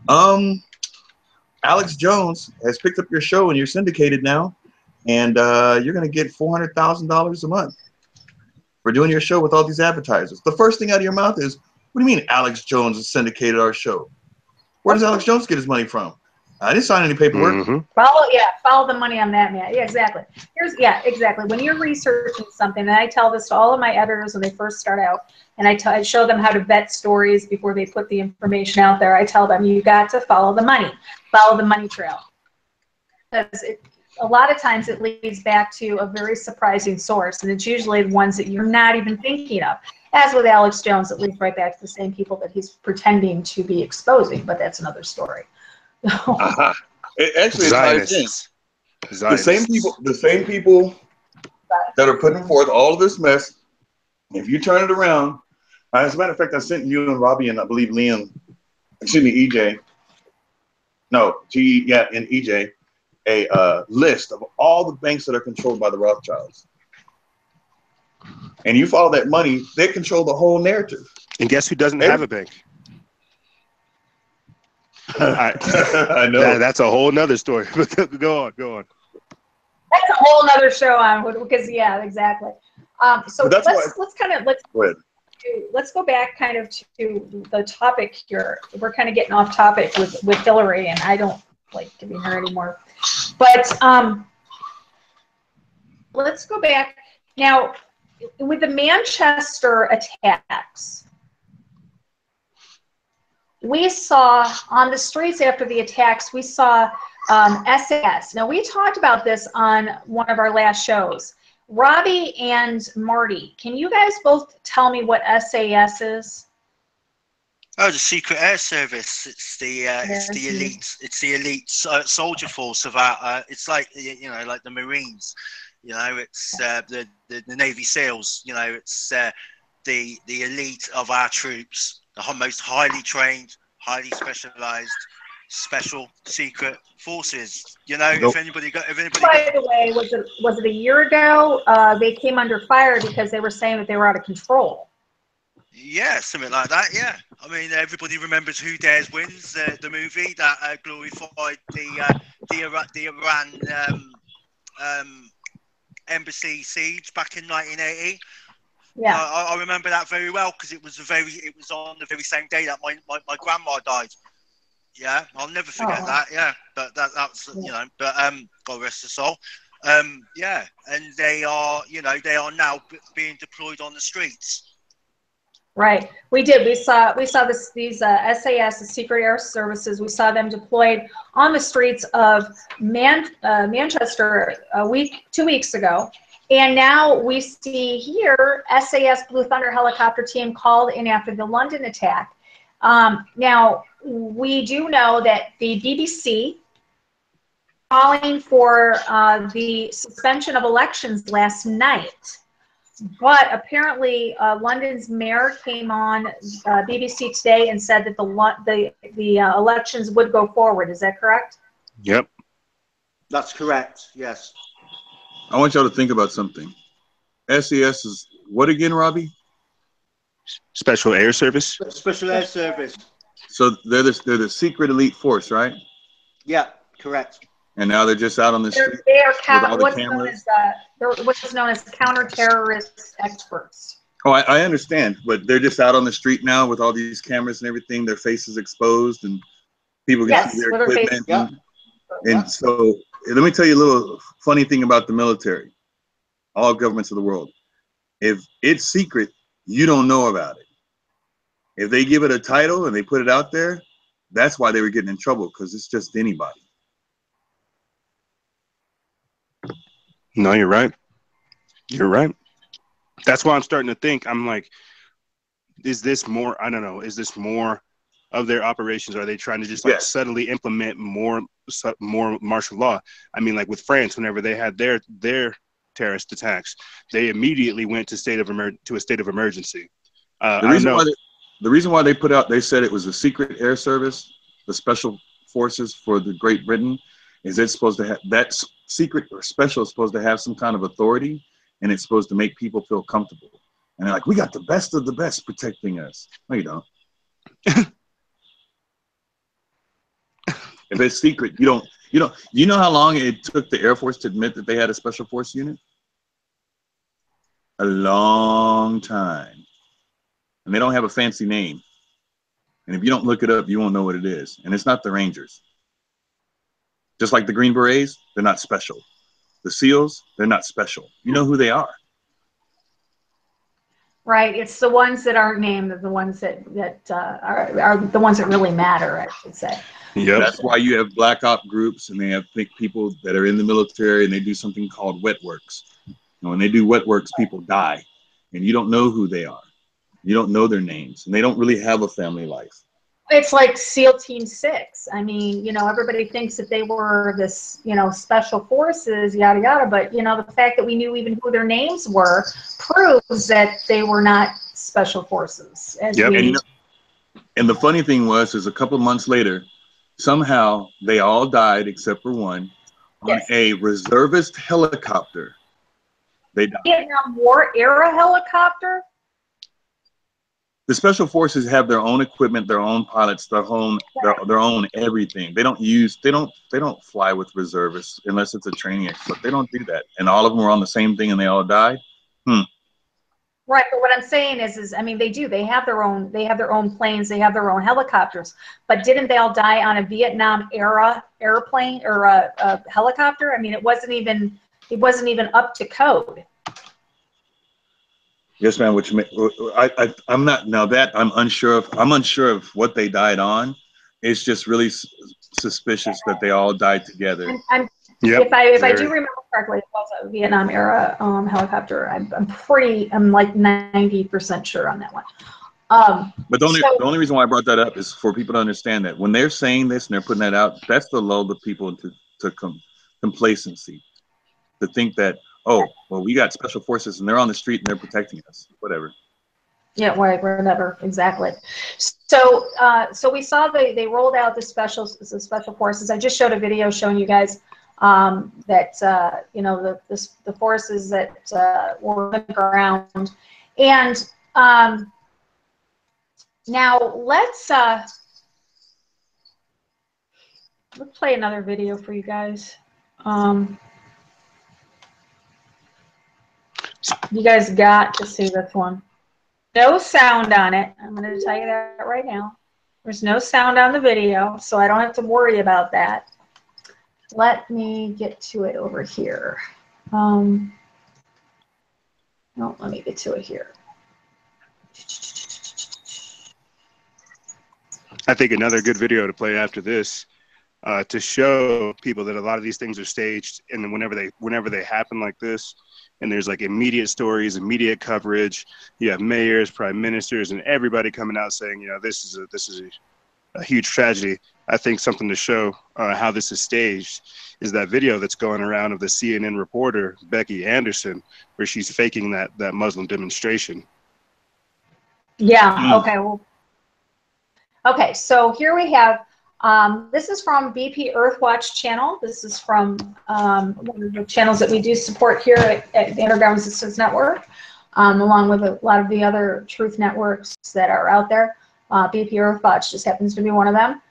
Alex Jones has picked up your show and you're syndicated now, and you're going to get $400,000 a month for doing your show with all these advertisers. The first thing out of your mouth is, what do you mean Alex Jones has syndicated our show? Where does Alex Jones get his money from? I didn't sign any paperwork. Mm-hmm. Follow the money on that, man. Yeah, exactly. Exactly. When you're researching something, and I tell this to all of my editors when they first start out, and I show them how to vet stories before they put the information out there. I tell them, you got to follow the money trail. Because a lot of times it leads back to a very surprising source, and it's usually the ones that you're not even thinking of. As with Alex Jones, it leads right back to the same people that he's pretending to be exposing, but that's another story. It actually ties in. The same people that are putting forth all of this mess. If you turn it around, as a matter of fact, I sent you and Robbie and I believe Liam, excuse me, EJ. No, and EJ, a list of all the banks that are controlled by the Rothschilds. And you follow that money, they control the whole narrative. And guess who doesn't have a bank? I know. That's a whole nother story. Go on. That's a whole nother show on, because exactly. So let's go back kind of to the topic here. We're kind of getting off topic with Hillary, and I don't like giving her anymore. But let's go back now with the Manchester attacks. We saw on the streets after the attacks, we saw SAS. Now, we talked about this on one of our last shows. Robbie and Marty, can you guys both tell me what SAS is? Oh, the Secret Air Service. It's the elite. It's the elite soldier force of our. It's like like the Marines. It's the Navy SEALs. It's the elite of our troops. The most highly trained, highly specialized, special secret forces. If anybody. By the way, was it a year ago? They came under fire because they were saying that they were out of control. Yeah, something like that. Yeah, I mean, everybody remembers Who Dares Wins, the movie that glorified the Iran embassy siege back in 1980. Yeah, I remember that very well because it was on the very same day that my grandma died. Yeah, I'll never forget that. Yeah, but that's But God rest her soul. Yeah, and they are now being deployed on the streets. Right. We did. We saw these SAS, the Secret Air Services. We saw them deployed on the streets of Manchester 2 weeks ago. And now we see here SAS Blue Thunder helicopter team called in after the London attack. Now, we do know that the BBC calling for the suspension of elections last night. But apparently, London's mayor came on BBC Today and said that the elections would go forward. Is that correct? Yep. That's correct. Yes. I want y'all to think about something. SES is what again, Robbie? Special Air Service. Special Air Service. So they're the secret elite force, right? Yeah, correct. And now they're just out on the street. They are what's known as counter-terrorist experts. Oh, I understand, but they're just out on the street now with all these cameras and everything. Their faces exposed, and people can see their equipment. And so, let me tell you a little funny thing about the military. All governments of the world. If it's secret, you don't know about it. If they give it a title and they put it out there, that's why they were getting in trouble, because it's just anybody. No, you're right. You're right. That's why I'm starting to think. I'm like, is this more? I don't know. Is this more of their operations? Are they trying to just subtly implement more martial law? I mean, like with France, whenever they had their terrorist attacks, they immediately went to a state of emergency. The reason why they said it was a secret air service, the special forces for the Great Britain, is it's supposed to have that secret or special is supposed to have some kind of authority, and it's supposed to make people feel comfortable. And they're like, we got the best of the best protecting us. No, you don't. If it's secret, you don't. You know how long it took the Air Force to admit that they had a special force unit? A long time. And they don't have a fancy name. And if you don't look it up, you won't know what it is. And it's not the Rangers. Just like the Green Berets, they're not special. The SEALs, they're not special. You know who they are. Right. It's the ones that aren't named, the ones that are the ones that really matter, I should say. Yep. That's why you have black op groups, and they have people that are in the military, and they do something called wet works. And when they do wet works, people die, and you don't know who they are. You don't know their names, and they don't really have a family life. It's like SEAL Team 6. I mean, you know, everybody thinks that they were this, you know, special forces, yada, yada. But, you know, the fact that we knew even who their names were proves that they were not special forces. Yep. And, you know, and the funny thing was, is a couple of months later, somehow they all died except for one on a reservist helicopter. They died. Vietnam War era helicopter? The special forces have their own equipment, their own pilots, their own everything. They don't fly with reservists unless it's a training exercise. They don't do that. And all of them were on the same thing and they all died. Right, but what I'm saying is I mean, they do. They have their own planes. They have their own helicopters. But didn't they all die on a Vietnam era airplane or a helicopter? I mean, it wasn't even up to code. Yes, ma'am. Which I'm not now that I'm unsure of what they died on. It's just really suspicious that they all died together. If I do remember correctly, it was a Vietnam era helicopter. I'm like 90% sure on that one. But the only reason why I brought that up is for people to understand that when they're saying this and they're putting that out, that's to lull the people into complacency, to think that, oh, well, we got special forces and they're on the street and they're protecting us, whatever. Yeah, right, whatever, exactly. So, so we saw they rolled out the special forces. I just showed a video showing you guys that you know, the forces that were on the ground, and now let's play another video for you guys. You guys got to see this one. No sound on it. I'm going to tell you that right now. There's no sound on the video, so I don't have to worry about that. Let me get to it over here. No, let me get to it here. I think another good video to play after this to show people that a lot of these things are staged, and then whenever they happen like this, and there's like immediate stories, immediate coverage, you have mayors, prime ministers, and everybody coming out saying, you know, this is a huge tragedy. I think something to show how this is staged is that video that's going around of the CNN reporter Becky Anderson, where she's faking that Muslim demonstration. Yeah. Okay. Well. Okay. So here we have. This is from BP Earthwatch channel. This is from one of the channels that we do support here at the Underground Resistance Network, along with a lot of the other truth networks that are out there. BP Earthwatch just happens to be one of them.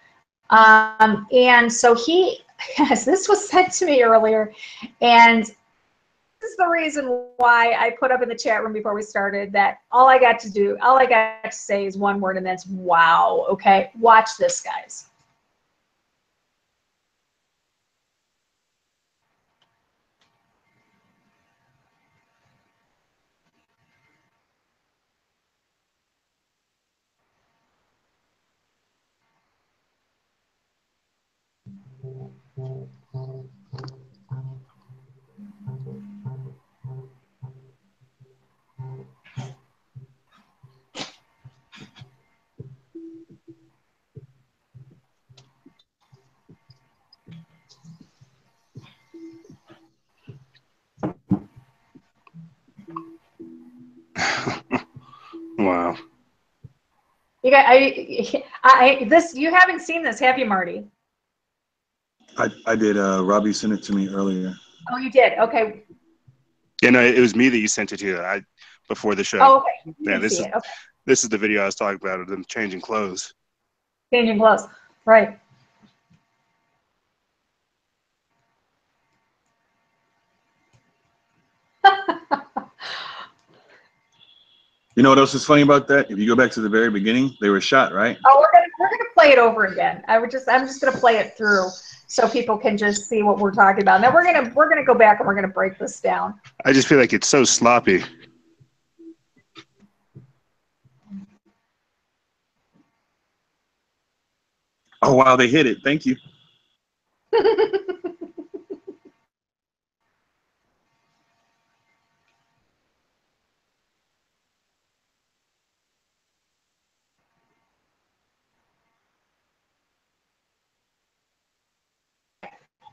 And so this was sent to me earlier, and this is the reason why I put up in the chat room before we started that all I got to say is one word, and that's wow. Okay, watch this, guys. Wow. You got you haven't seen this, have you, Marty? I did. Robbie sent it to me earlier. Oh, you did. Okay. Yeah, no, it was me that you sent it to. Before the show. Oh, okay. Yeah, this is the video I was talking about of them changing clothes. Changing clothes, right? You know what else is funny about that? If you go back to the very beginning, they were shot, right? Oh, we're gonna play it over again. I'm just going to play it through so people can just see what we're talking about. Now we're gonna go back and we're gonna break this down. I just feel like it's so sloppy. Oh wow, they hit it. Thank you.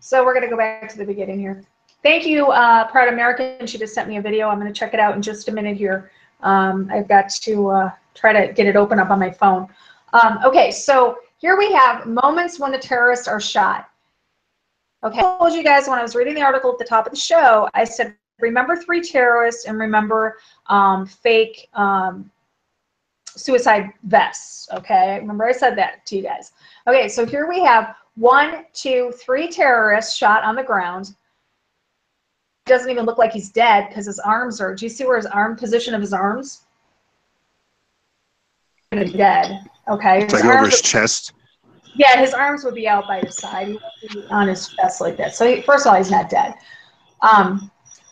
So we're going to go back to the beginning here. Thank you, Proud American. She just sent me a video. I'm going to check it out in just a minute here. I've got to try to get it open up on my phone. Okay, so here we have moments when the terrorists are shot. Okay, I told you guys when I was reading the article at the top of the show, I said, remember 3 terrorists and remember fake suicide vests. Okay, remember I said that to you guys. Okay, so here we have 1, 2, 3 terrorists shot on the ground. It doesn't even look like he's dead because his arms are, do you see where his position of his arms? Dead. Okay. It's like over his chest. Yeah, his arms would be out by his side. He would be on his chest like that. So first of all, he's not dead.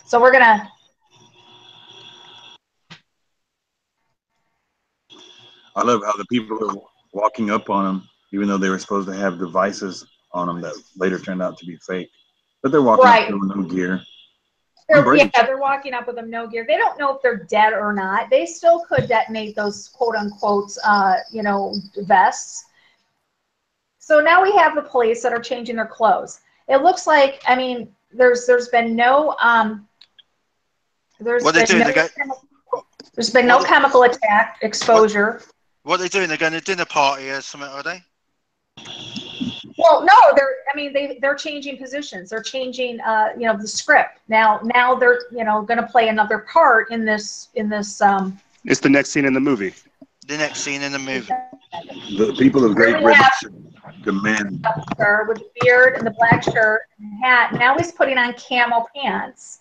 So we're gonna. I love how the people are walking up on him, even though they were supposed to have devices on them that later turned out to be fake. But they're walking up with no gear. They're walking up with them no gear. They don't know if they're dead or not. They still could detonate those quote unquote, vests. So now we have the police that are changing their clothes. It looks like, I mean, there's been no there's been no chemical attack exposure. What are they doing? They're going to dinner party or something, are they? Well, no, they're changing positions. They're changing, the script. Now they're, going to play another part in this. It's the next scene in the movie. The next scene in the movie. The people of Great Britain should demand. With the beard and the black shirt and the hat. Now he's putting on camel pants.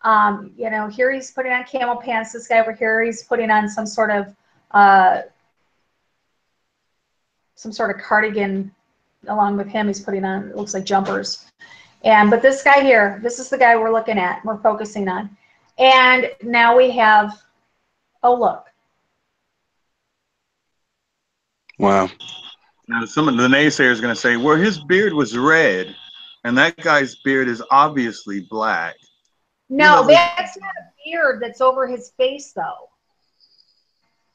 Here he's putting on camel pants. This guy over here, he's putting on some sort of cardigan. Along with him, he's putting on, it looks like jumpers. But this guy here, this is the guy we're looking at, we're focusing on. And now we have, oh, look. Wow. Now, some of the naysayers are going to say, well, his beard was red, and that guy's beard is obviously black. No, that's not a beard that's over his face, though.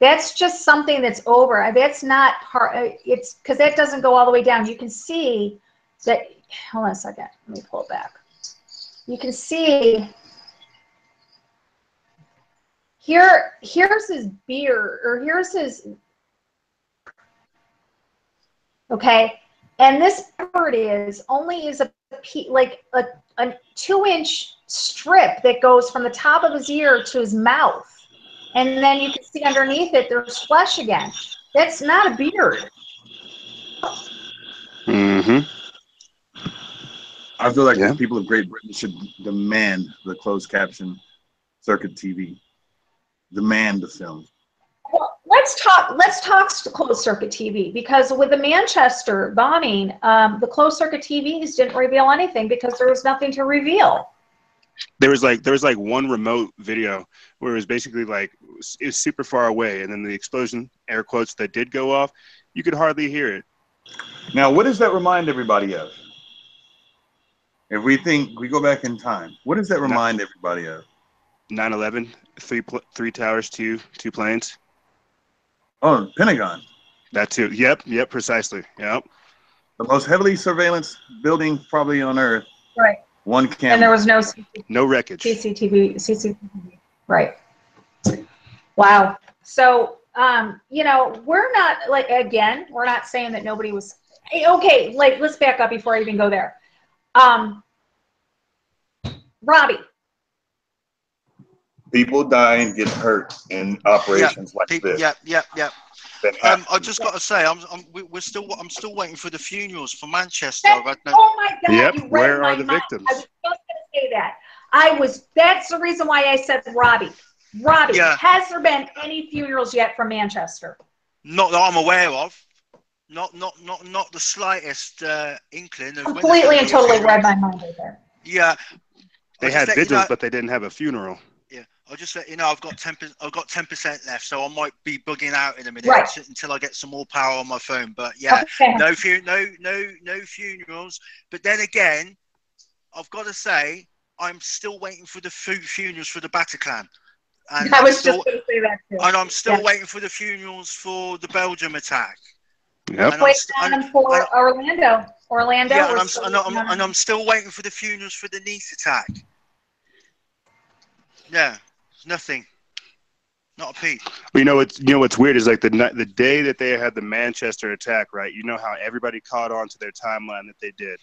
That's just something that's over. That's not part. It's because that doesn't go all the way down. You can see that. Hold on a second. Let me pull it back. You can see here. Here's his beard, or here's his. Okay, and this beard is a 2-inch strip that goes from the top of his ear to his mouth. And then you can see underneath it, there's flesh again. That's not a beard. Mm-hmm. I feel like the people of Great Britain should demand the closed caption circuit TV. Demand the film. Well, let's talk closed circuit TV, because with the Manchester bombing, the closed circuit TVs didn't reveal anything because there was nothing to reveal. There was like one remote video where it was basically like it was super far away, and then the explosion, air quotes, that did go off, you could hardly hear it. Now, what does that remind everybody of? If we go back in time, what does that remind everybody of? 9/11, three towers, two planes. Oh, Pentagon. That too. Yep, precisely. Yep. The most heavily surveillance building probably on Earth. Right. One camera. And there was no wreckage. CCTV. Right. Wow. So, we're not we're not saying that nobody was, okay, let's back up before I even go there. Robbie. People die and get hurt in operations like this. Yep. I just got to say, I'm still waiting for the funerals for Manchester. Oh my God! Yep. Where are the victims? I was just going to say that. That's the reason why I said Robbie. Has there been any funerals yet from Manchester? Not that I'm aware of. Not the slightest inkling of when there's Completely gonna and be a totally funeral. read my mind right there. Yeah, They had vigils, but they didn't have a funeral. Yeah, I'll just let you know I've got 10% left, so I might be bugging out in a minute Right. until I get some more power on my phone. But yeah, Okay. no funerals. But then again, I've got to say I'm still waiting for the funerals for the Bataclan, and I I'm was still just going to say that too. and I'm still Yeah. waiting for the funerals for the Belgium attack. Yep. And Wait for Orlando. Orlando. Yeah, we're and I'm still waiting for the funerals for the Nice attack. Yeah, nothing. Not a peep. But you know what's weird is like the day that they had the Manchester attack, right? You know how everybody caught on to their timeline that they did.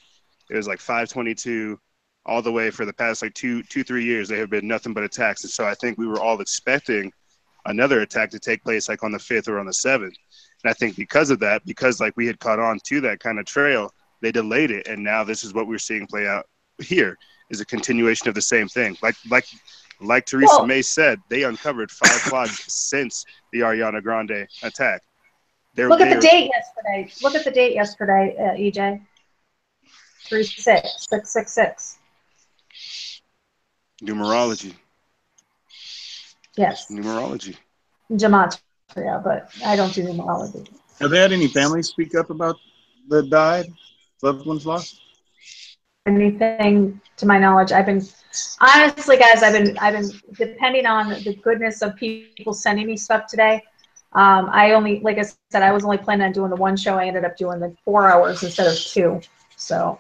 It was like 522 all the way for the past like 3 years. There have been nothing but attacks, and so I think we were all expecting another attack to take place like on the 5th or on the 7th. And I think because of that, because like we had caught on to that kind of trail, they delayed it, and now this is what we're seeing play out here is a continuation of the same thing. Like Theresa May said, they uncovered 5 plots since the Ariana Grande attack. Look at the date yesterday. Look at the date yesterday, EJ. 36666. Numerology. Yes. Numerology. Gematria, but I don't do numerology. Have they had any families speak up about the died, loved ones lost? Anything to my knowledge, honestly, guys, I've been depending on the goodness of people sending me stuff today. I only, like I said, I was only planning on doing the one show. I ended up doing the 4 hours instead of 2. So,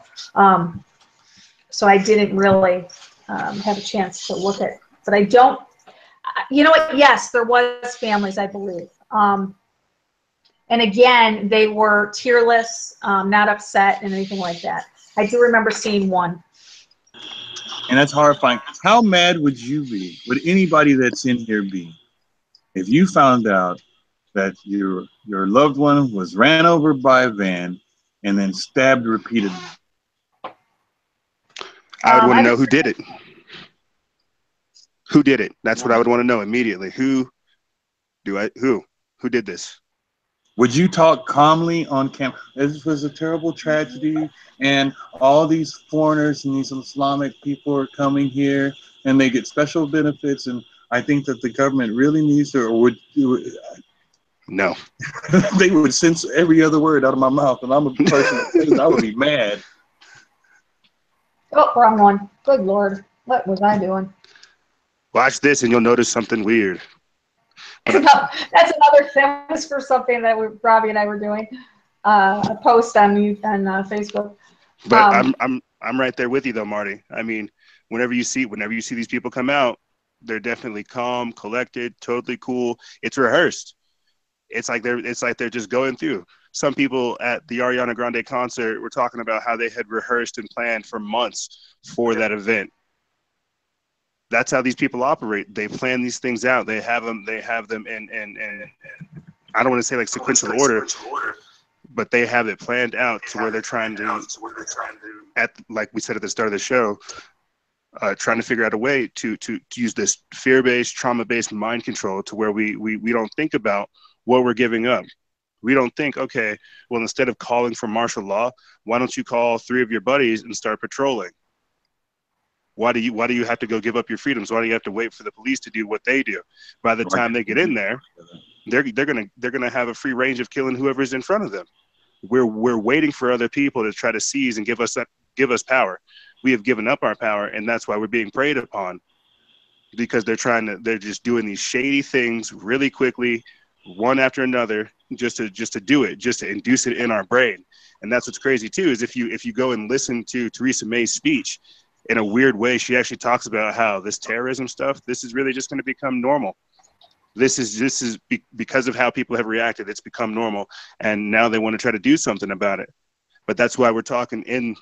so I didn't really have a chance to look at, but I don't, you know what? Yes, there was families, I believe. And again, they were tearless, not upset and anything like that. I do remember seeing one. And that's horrifying. How mad would you be? Would anybody that's in here be if you found out that your loved one was ran over by a van and then stabbed repeatedly? I would want to know who did it. Who did it? That's what I would want to know immediately. Who did this? Would you talk calmly on camera? This was a terrible tragedy, and all these foreigners and these Islamic people are coming here, and they get special benefits, and I think that the government really needs to, or would no. They would censor every other word out of my mouth, and I'm a person I would be mad. Oh, wrong one. Good Lord. What was I doing? Watch this and you'll notice something weird. That's another thing. This for something that Robbie and I were doing. A post on Facebook. But I'm right there with you though, Marty. I mean, whenever you see these people come out, they're definitely calm, collected, totally cool. It's rehearsed. It's like they're just going through. Some people at the Ariana Grande concert were talking about how they had rehearsed and planned for months for that event. That's how these people operate. They plan these things out. They have them in I don't want to say like sequential order, but they have it planned out to where they're trying to, like we said at the start of the show, trying to figure out a way to use this fear-based, trauma-based mind control to where we don't think about what we're giving up. We don't think, okay, well, instead of calling for martial law, why don't you call 3 of your buddies and start patrolling? Why do you have to go give up your freedoms? Why do you have to wait for the police to do what they do? By the time they get in there, they're gonna have a free range of killing whoever's in front of them. We're waiting for other people to try to seize and give us power. We have given up our power, and that's why we're being preyed upon, because they're just doing these shady things really quickly, one after another, just to do it, just to induce it in our brain. And that's what's crazy too, is if you go and listen to Theresa May's speech, in a weird way, she actually talks about how this terrorism stuff, this is really just going to become normal. This is because of how people have reacted. It's become normal, and now they want to try to do something about it. But that's why we're talking in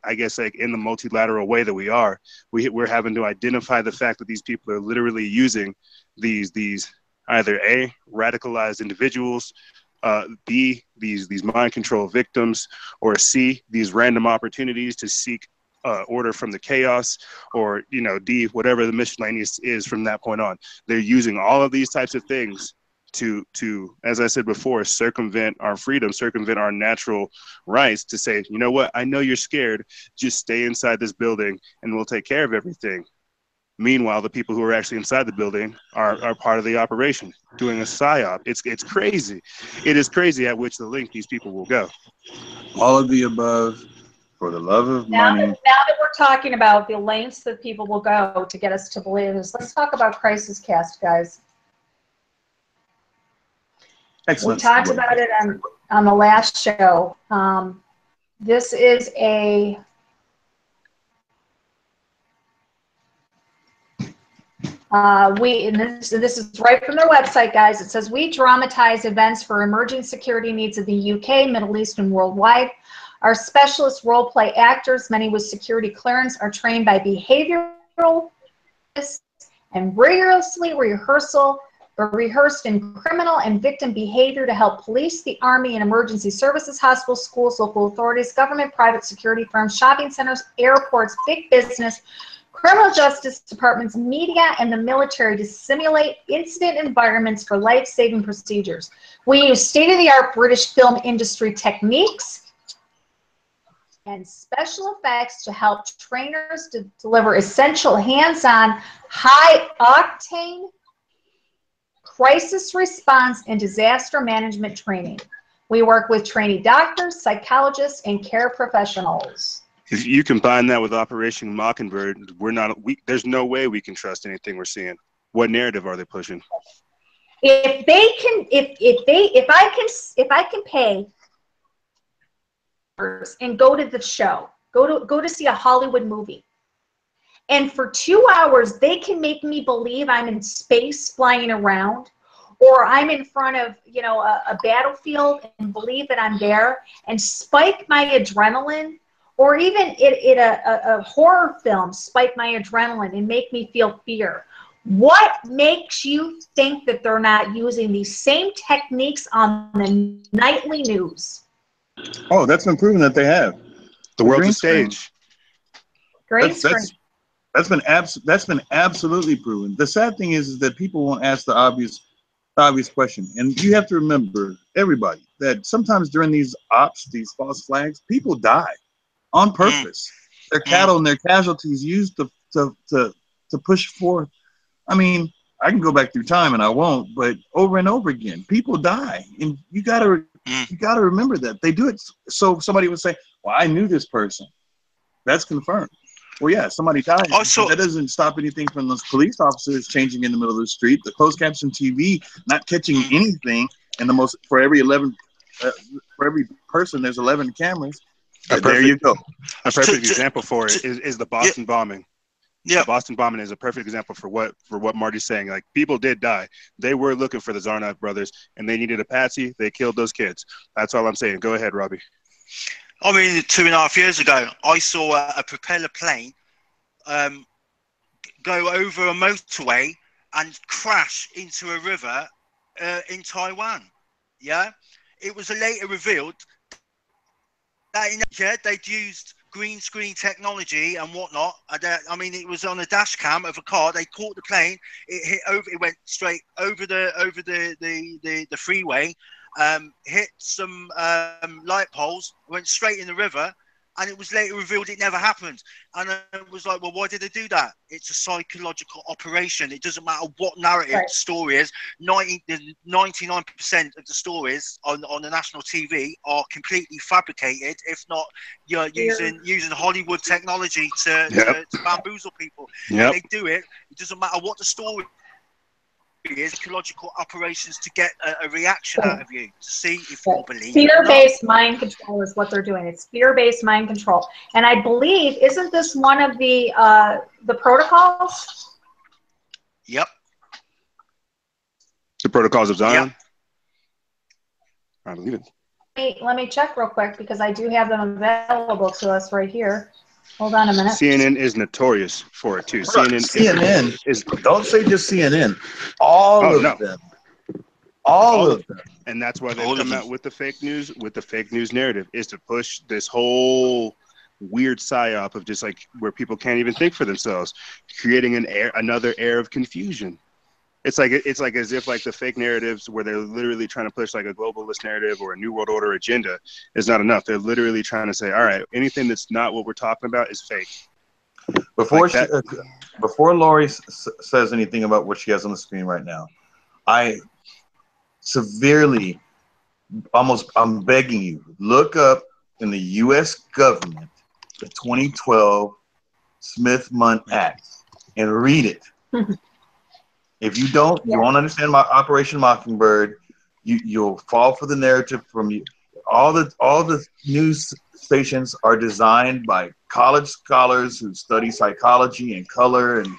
I guess like in the multilateral way that we are. We're having to identify the fact that these people are literally using these either A, radicalized individuals, B, these mind control victims, or C, these random opportunities to seek order from the chaos, or D, whatever the miscellaneous is from that point on. They're using all of these types of things to, as I said before, circumvent our freedom, circumvent our natural rights to say, you know what, I know you're scared, just stay inside this building and we'll take care of everything. Meanwhile, the people who are actually inside the building are part of the operation, doing a psyop. It's crazy. It is crazy at which the length these people will go. All of the above for the love of money. Now that we're talking about the lengths that people will go to get us to believe this, let's talk about Crisis Cast, guys. Excellent. We talked about it on the last show. This is a this is right from their website, guys. It says, we dramatize events for emerging security needs of the UK, Middle East, and worldwide. Our specialist role-play actors, many with security clearance, are trained by behavioral and rigorously rehearsed in criminal and victim behavior to help police, the army, and emergency services, hospitals, schools, local authorities, government, private security firms, shopping centers, airports, big business, criminal justice departments, media, and the military to simulate incident environments for life-saving procedures. We use state-of-the-art British film industry techniques and special effects to help trainers to deliver essential hands-on, high-octane crisis response and disaster management training. We work with trainee doctors, psychologists, and care professionals. If you combine that with Operation Mockingbird, there's no way we can trust anything we're seeing. What narrative are they pushing? If I can pay and go to the show, go to see a Hollywood movie, and for 2 hours they can make me believe I'm in space flying around, or I'm in front of a battlefield and believe that I'm there, and spike my adrenaline, or even in a horror film, spike my adrenaline and make me feel fear. What makes you think that they're not using these same techniques on the nightly news? Oh, that's been proven that they have. The world's a stage. Green screen. That's been absolutely proven. The sad thing is that people won't ask the obvious question. And you have to remember, everybody, that sometimes during these ops, these false flags, people die on purpose. Their cattle and their casualties used to push forth. I mean, I can go back through time and I won't, but over and over again, people die. And you gotta remember that. They do it so somebody would say, well, I knew this person. That's confirmed. Well, yeah, somebody died. That doesn't stop anything from those police officers changing in the middle of the street, the closed caption TV not catching anything, and for every person there's 11 cameras. There you go. A perfect example for it is the Boston bombing. Yeah, the Boston bombing is a perfect example for what Marty's saying. Like, people did die. They were looking for the Zarnoff brothers, and they needed a patsy. They killed those kids. That's all I'm saying. Go ahead, Robbie. I mean, 2.5 years ago, I saw a propeller plane go over a motorway and crash into a river in Taiwan. Yeah, it was later revealed that they'd used green screen technology and whatnot. I mean, it was on a dash cam of a car. They caught the plane. It went straight over the freeway. Hit some light poles, went straight in the river, and it was later revealed it never happened. And it was like, well, why did they do that? It's a psychological operation. It doesn't matter what narrative the story is. 99% of the stories on the national TV are completely fabricated, if not you're using Hollywood technology to bamboozle people. Yep. They do it. It doesn't matter what the story is, psychological operations to get a reaction out of you, to see if you believe. Fear-based mind control is what they're doing. It's fear-based mind control, and I believe, isn't this one of the protocols? Yep. The protocols of Zion. Yep. I believe it. Let me check real quick, because I do have them available to us right here. Hold on a minute. CNN is notorious for it too. CNN is don't say just CNN. All of them. All of them. And that's why they come out with the fake news narrative, is to push this whole weird psyop of just like where people can't even think for themselves, creating another air of confusion. It's like as if like the fake narratives where they're literally trying to push like a globalist narrative or a new world order agenda is not enough. They're literally trying to say, all right, anything that's not what we're talking about is fake. Before like before Laurie says anything about what she has on the screen right now, I severely, I'm begging you, look up in the U.S. government the 2012 Smith-Mundt Act and read it. If you don't, you won't understand my Operation Mockingbird. You'll fall for the narrative from you. All the news stations are designed by college scholars who study psychology and color and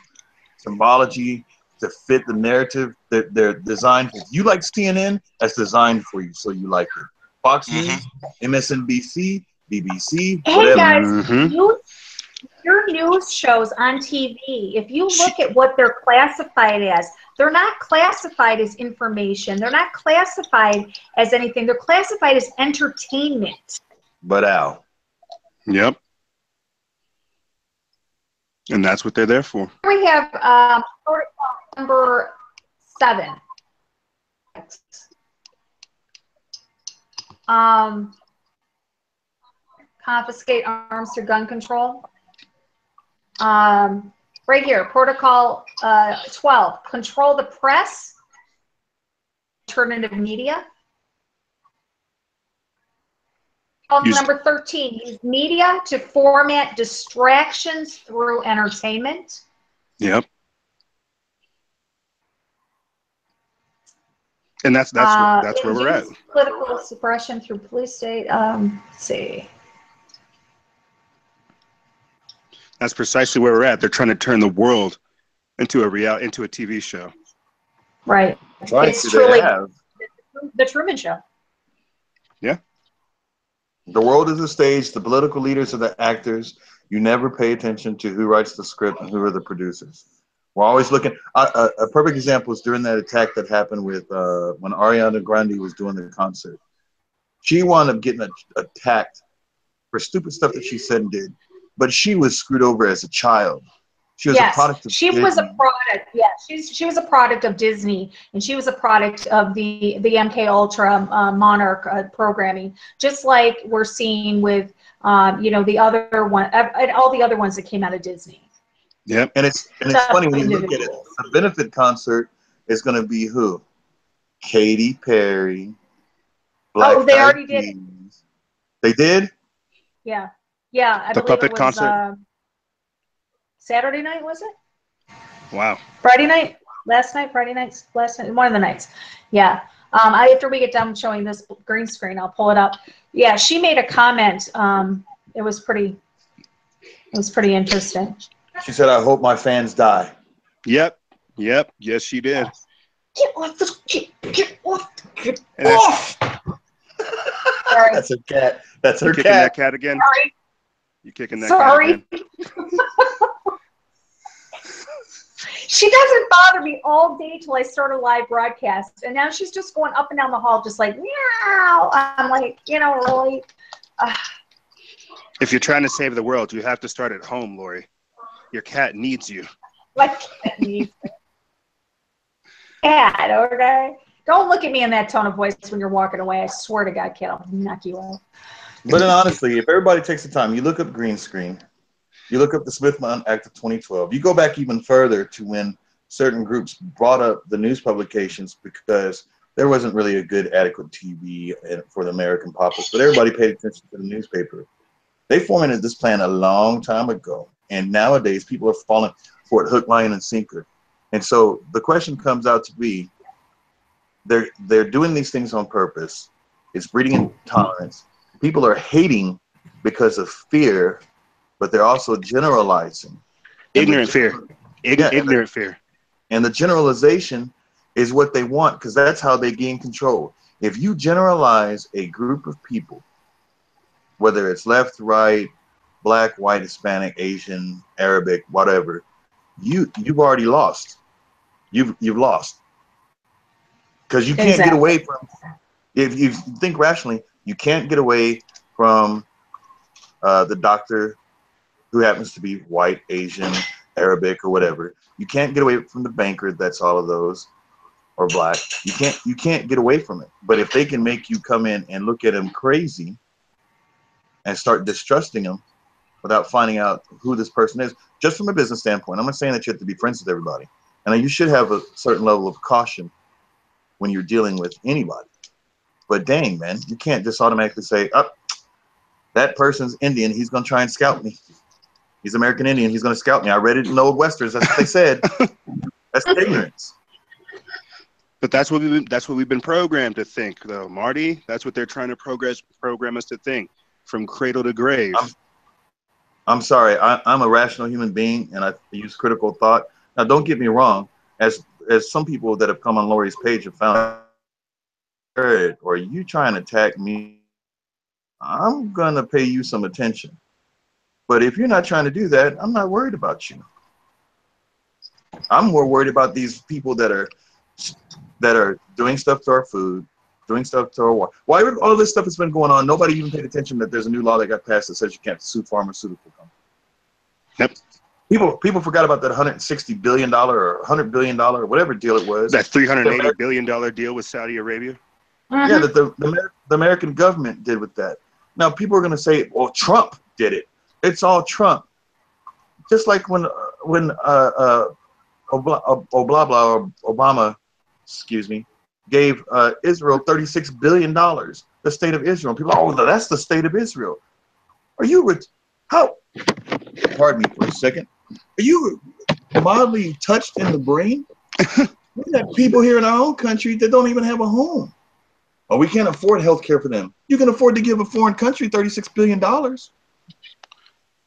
symbology to fit the narrative that they're designed for. If you like CNN, that's designed for you, so you like it. Fox News, MSNBC, BBC, Hey whatever. guys, your news shows on TV, if you look at what they're classified as, they're not classified as information. They're not classified as anything. They're classified as entertainment. But Al. Yep. And that's what they're there for. We have protocol number 7. Confiscate arms through gun control. Right here, protocol 12, control the press, alternative media. Number 13, use media to format distractions through entertainment. Yep. And that's where we're at. Political suppression through police state. Let's see. That's precisely where we're at. They're trying to turn the world into a TV show. Right. It's truly the Truman Show. Yeah. The world is the stage. The political leaders are the actors. You never pay attention to who writes the script and who are the producers. We're always looking. A perfect example is during that attack that happened with when Ariana Grande was doing the concert. She wound up getting attacked for stupid stuff that she said and did. But she was screwed over as a child. She was a product of Disney. Was a product. Yeah, she was a product of Disney, and she was a product of the MK Ultra Monarch programming. Just like we're seeing with the other one, all the other ones that came out of Disney. Yep. And it's funny when you look at it. The benefit concert is going to be who? Katy Perry. Black they already did it. They did? Yeah. Yeah, I the believe puppet it was, concert. Saturday night, was it? Wow. Friday night, last night, Friday night, last night, one of the nights. Yeah. After we get done showing this green screen, I'll pull it up. Yeah, she made a comment. It was pretty interesting. She said, "I hope my fans die." Yep. Yes, she did. Get off this! Get off! Get And off! That's her cat. That's her kicking that cat again. Sorry. You kicking that cat again? She doesn't bother me all day till I start a live broadcast, and now she's just going up and down the hall, just like meow. I'm like, really. If you're trying to save the world, you have to start at home, Laurie. Your cat needs you. My cat needs me. Cat, okay? Don't look at me in that tone of voice when you're walking away. I swear to God, kid, I'll knock you out. But then honestly, if everybody takes the time, you look up green screen, you look up the Smith-Mundt Act of 2012, you go back even further to when certain groups brought up the news publications because there wasn't really a good, adequate TV for the American populace, but everybody paid attention to the newspaper. They formulated this plan a long time ago, and nowadays people are falling for it hook, line, and sinker. And so the question comes out to be, they're doing these things on purpose. It's breeding intolerance. People are hating because of fear, but they're also generalizing. Ignorant fear. Ignorant fear. And the generalization is what they want because that's how they gain control. If you generalize a group of people, whether it's left, right, black, white, Hispanic, Asian, Arabic, whatever, you've already lost. You've lost. Because you can't get away from, if you think rationally, you can't get away from the doctor who happens to be white, Asian, Arabic, or whatever. You can't get away from the banker that's all of those. or black. You can't get away from it. But if they can make you come in and look at them crazy and start distrusting them without finding out who this person is, just from a business standpoint, I'm not saying that you have to be friends with everybody. And you should have a certain level of caution when you're dealing with anybody. But dang, man, you can't just automatically say, oh, that person's Indian, he's going to try and scout me. He's American Indian, he's going to scout me. I read it in the old Westerns. That's what they said. That's ignorance. But that's what we've been programmed to think, though, Marty. That's what they're trying to program us to think, from cradle to grave. I'm sorry. I'm a rational human being, and I use critical thought. Now, don't get me wrong. As some people that have come on Laurie's page have found, or you trying to attack me, I'm gonna pay you some attention. But if you're not trying to do that, I'm not worried about you. I'm more worried about these people that are doing stuff to our food, doing stuff to our water. Why all this stuff has been going on, nobody even paid attention that there's a new law that got passed that says you can't sue pharmaceutical companies. Yep. People forgot about that $160 billion or $100 billion or whatever deal it was. That $380 billion deal with Saudi Arabia. Mm-hmm. Yeah, that the American government did with that. Now people are going to say, well, Trump did it. It's all Trump. Just like when Obama, gave Israel $36 billion, the state of Israel. People are, oh, that's the state of Israel. Are you, how, pardon me for a second, are you mildly touched in the brain? We got people here in our own country that don't even have a home. Oh, we can't afford health care for them. You can afford to give a foreign country $36 billion.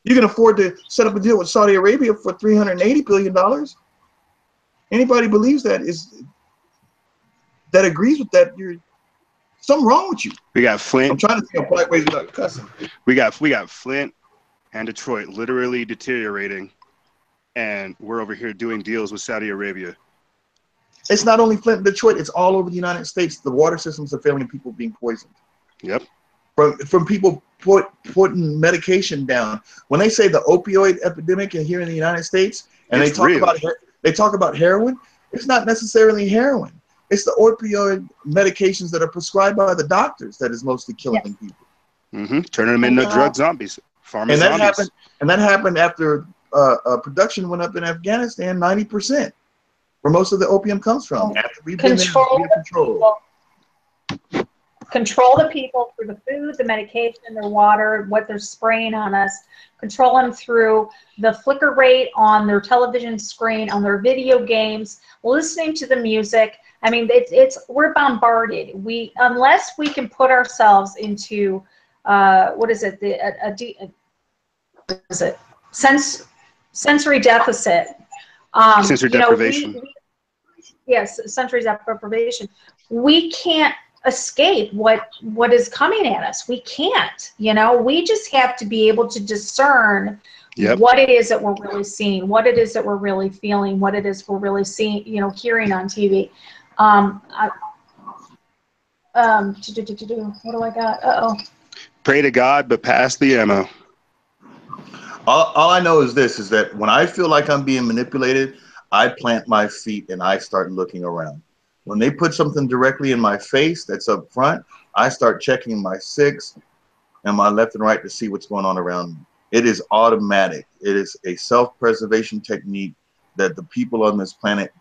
You can afford to set up a deal with Saudi Arabia for $380 billion. Anybody believes that agrees with that, you're something wrong with you. We got Flint. I'm trying to think of polite ways without cussing. We got Flint and Detroit literally deteriorating, and we're over here doing deals with Saudi Arabia. It's not only Flint and Detroit, it's all over the United States. The water systems are failing, people being poisoned. Yep. From people putting medication down. When they say the opioid epidemic here in the United States, and they talk about heroin, it's not necessarily heroin. It's the opioid medications that are prescribed by the doctors that is mostly killing people. Mm-hmm. Turning them into drug zombies. And that happened after production went up in Afghanistan 90%, where most of the opium comes from. After we've been in control. Control the people through the food, the medication, their water, what they're spraying on us. Control them through the flicker rate on their television screen, on their video games, listening to the music. I mean, we're bombarded. Unless we can put ourselves into sensory deficit. Sensory deprivation. Yes, sensory deprivation. We can't escape what is coming at us. We can't. We just have to be able to discern what it is that we're really seeing, what it is that we're really feeling, what it is we're really seeing, hearing on TV. What do I got? Pray to God, but pass the ammo. All I know is this, is that when I feel like I'm being manipulated, I plant my feet and I start looking around. When they put something directly in my face that's up front, I start checking my six and my left and right to see what's going on around me. It is automatic. It is a self-preservation technique that the people on this planet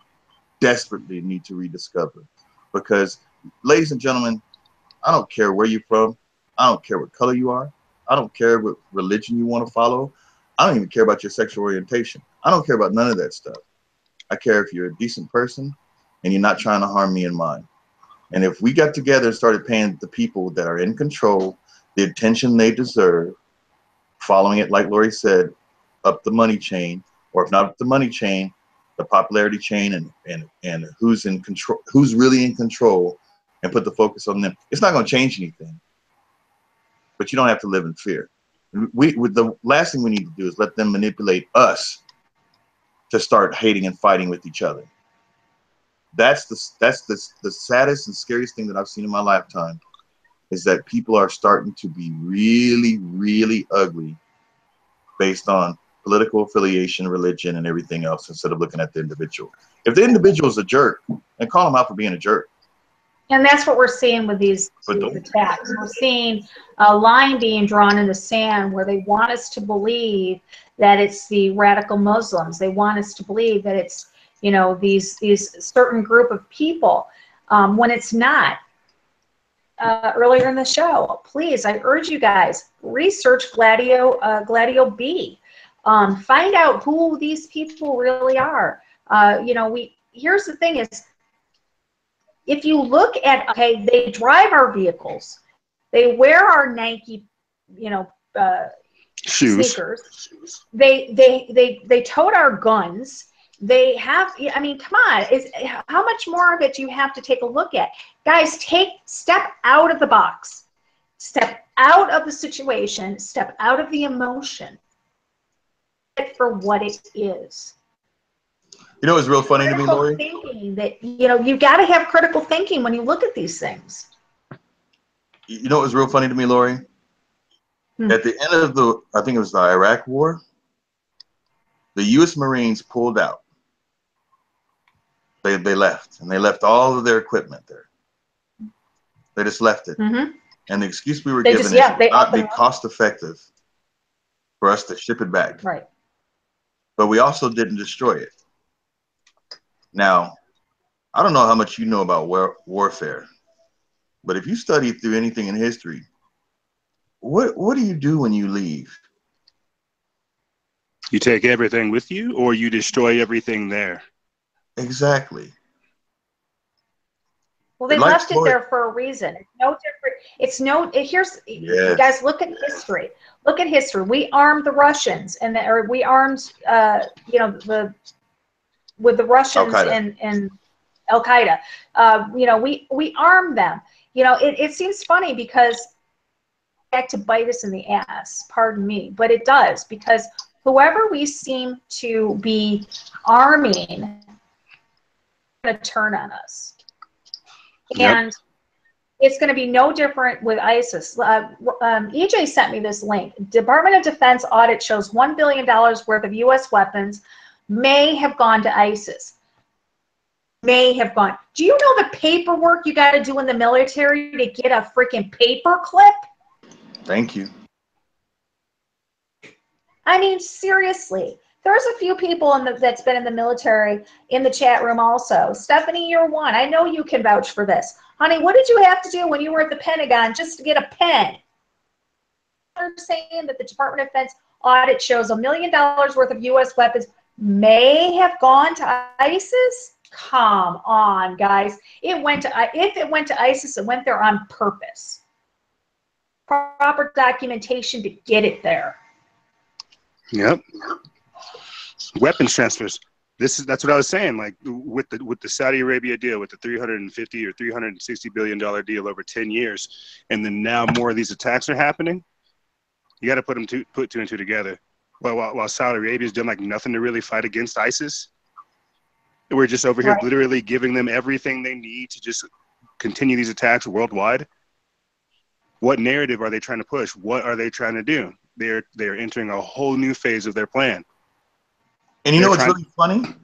desperately need to rediscover. Because, ladies and gentlemen, I don't care where you're from. I don't care what color you are. I don't care what religion you want to follow. I don't even care about your sexual orientation. I don't care about none of that stuff. I care if you're a decent person and you're not trying to harm me and mine. And if we got together and started paying the people that are in control the attention they deserve, following it, like Laurie said, up the money chain, or if not up the money chain, the popularity chain, and who's in control, who's really in control, and put the focus on them. It's not going to change anything, but you don't have to live in fear. The last thing we need to do is let them manipulate us to start hating and fighting with each other. That's the saddest and scariest thing that I've seen in my lifetime, is that people are starting to be really, really ugly based on political affiliation, religion, and everything else instead of looking at the individual. If the individual is a jerk, then call him out for being a jerk. And that's what we're seeing with these attacks. We're seeing a line being drawn in the sand where they want us to believe that it's the radical Muslims. They want us to believe that it's, you know, these certain group of people, when it's not. Earlier in the show, please, I urge you guys, research Gladio B. Find out who these people really are. You know, here's the thing is, if you look at, okay, they drive our vehicles, they wear our Nike, you know, sneakers, they tote our guns, they have, I mean, come on, how much more of it do you have to take a look at? Guys, step out of the box, step out of the situation, step out of the emotion for what it is. You know, it's real funny to me, Laurie. Thinking that, you know, you got to have critical thinking when you look at these things. You know, it was real funny to me, Laurie. At the end of the, I think it was the Iraq War, the U.S. Marines pulled out. They left, and they left all of their equipment there. They just left it. And the excuse we were given is it would not be cost effective for us to ship it back. Right. But we also didn't destroy it. Now, I don't know how much you know about warfare, but if you study through anything in history, what do you do when you leave? You take everything with you, or you destroy everything there. Exactly. Well, they left it there for a reason. It's no different. You guys, look at history. Look at history. We armed the Russians, or we armed, you know, with the Russians and Al Qaeda. You know, we armed them. You know, it seems funny because back to bite us in the ass, pardon me, but it does, because whoever we seem to be arming going to turn on us. And it's going to be no different with ISIS. EJ sent me this link. Department of Defense audit shows $1 billion worth of U.S. weapons may have gone to ISIS. May have gone. Do you know the paperwork you got to do in the military to get a freaking paper clip? Thank you. I mean, seriously. There's a few people that's been in the military in the chat room also. Stephanie, you're one. I know you can vouch for this. Honey, what did you have to do when you were at the Pentagon just to get a pen? They're saying that the Department of Defense audit shows $1 million worth of U.S. weapons may have gone to ISIS. Come on, guys. If it went to ISIS, it went there on purpose. Proper documentation to get it there. Yep. Weapons transfers. That's what I was saying. Like with the Saudi Arabia deal, with the $350 or $360 billion deal over 10 years, and then now more of these attacks are happening. You got to put two and two together. While Saudi Arabia is doing like nothing to really fight against ISIS, we're just over here literally giving them everything they need to just continue these attacks worldwide. What narrative are they trying to push? What are they trying to do? They're entering a whole new phase of their plan. And you know what's really funny?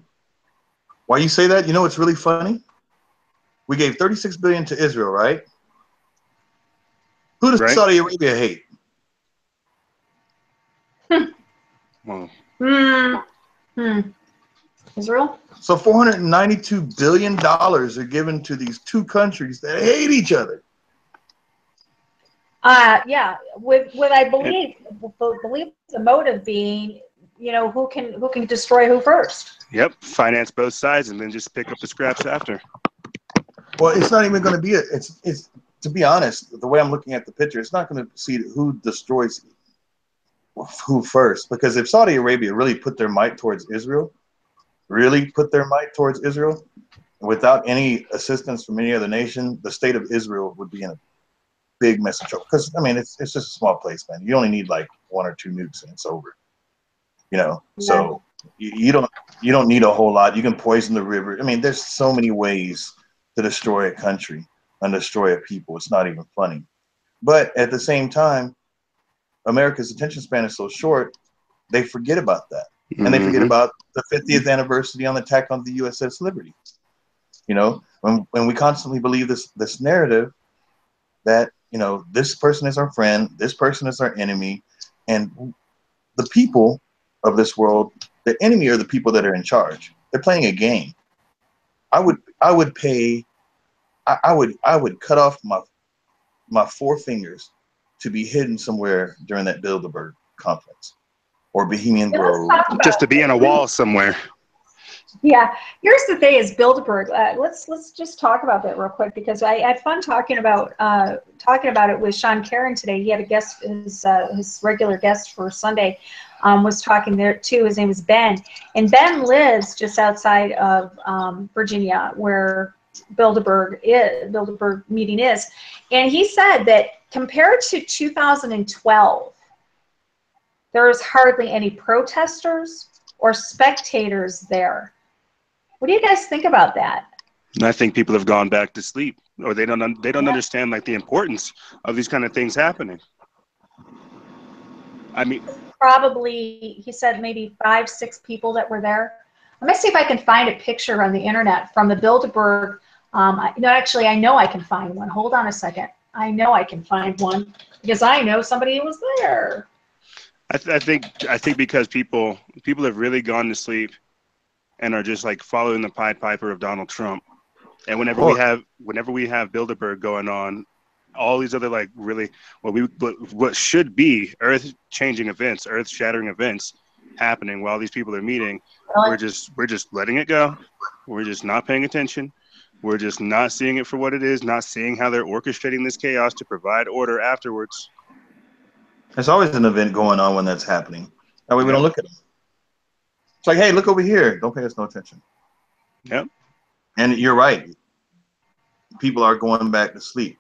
Why you say that? You know what's really funny? We gave $36 billion to Israel, right? Who does Saudi Arabia hate? Israel? So $492 billion are given to these two countries that hate each other. Yeah, with I believe the motive being, you know, who can destroy who first. Yep, finance both sides and then just pick up the scraps after. Well, it's not even going to be it's to be honest, the way I'm looking at the picture, it's not going to see who destroys who first, because if Saudi Arabia really put their might towards Israel, without any assistance from any other nation, the state of Israel would be in a big mess of trouble. Because I mean, it's just a small place, man. You only need like 1 or 2 nukes and it's over. You know, so you don't need a whole lot. You can poison the river. I mean, there's so many ways to destroy a country and destroy a people. It's not even funny. But at the same time, America's attention span is so short they forget about that. And they forget about the 50th anniversary on the attack on the USS Liberty. You know, when we constantly believe this narrative that, you know, this person is our friend, this person is our enemy, and the people of this world, the enemy are the people that are in charge. They're playing a game. I would cut off my 4 fingers to be hidden somewhere during that Bilderberg conference or Bohemian Grove. Just to be in a wall somewhere. Yeah, here's the thing: is Bilderberg. Let's just talk about that real quick, because I had fun talking about it with Sean Caron today. He had a guest, his regular guest for Sunday, was talking there too. His name is Ben, and Ben lives just outside of Virginia, where Bilderberg meeting is, and he said that compared to 2012, there was hardly any protesters or spectators there. What do you guys think about that? And I think people have gone back to sleep, or they don't understand like the importance of these kind of things happening. I mean, probably, he said maybe 5-6 people that were there. Let me see if I can find a picture on the internet from the Bilderberg. No, actually, I know I can find one. Hold on a second. I know I can find one because I know somebody who was there. I think because people have really gone to sleep and are just like following the Pied Piper of Donald Trump. And whenever we have Bilderberg going on, all these other like really what should be earth-changing events, earth-shattering events happening while these people are meeting, we're just letting it go. We're just not paying attention. We're just not seeing it for what it is, not seeing how they're orchestrating this chaos to provide order afterwards. There's always an event going on when that's happening. That way we don't look at them. It's like, hey, look over here. Don't pay us no attention. Yep. And you're right. People are going back to sleep.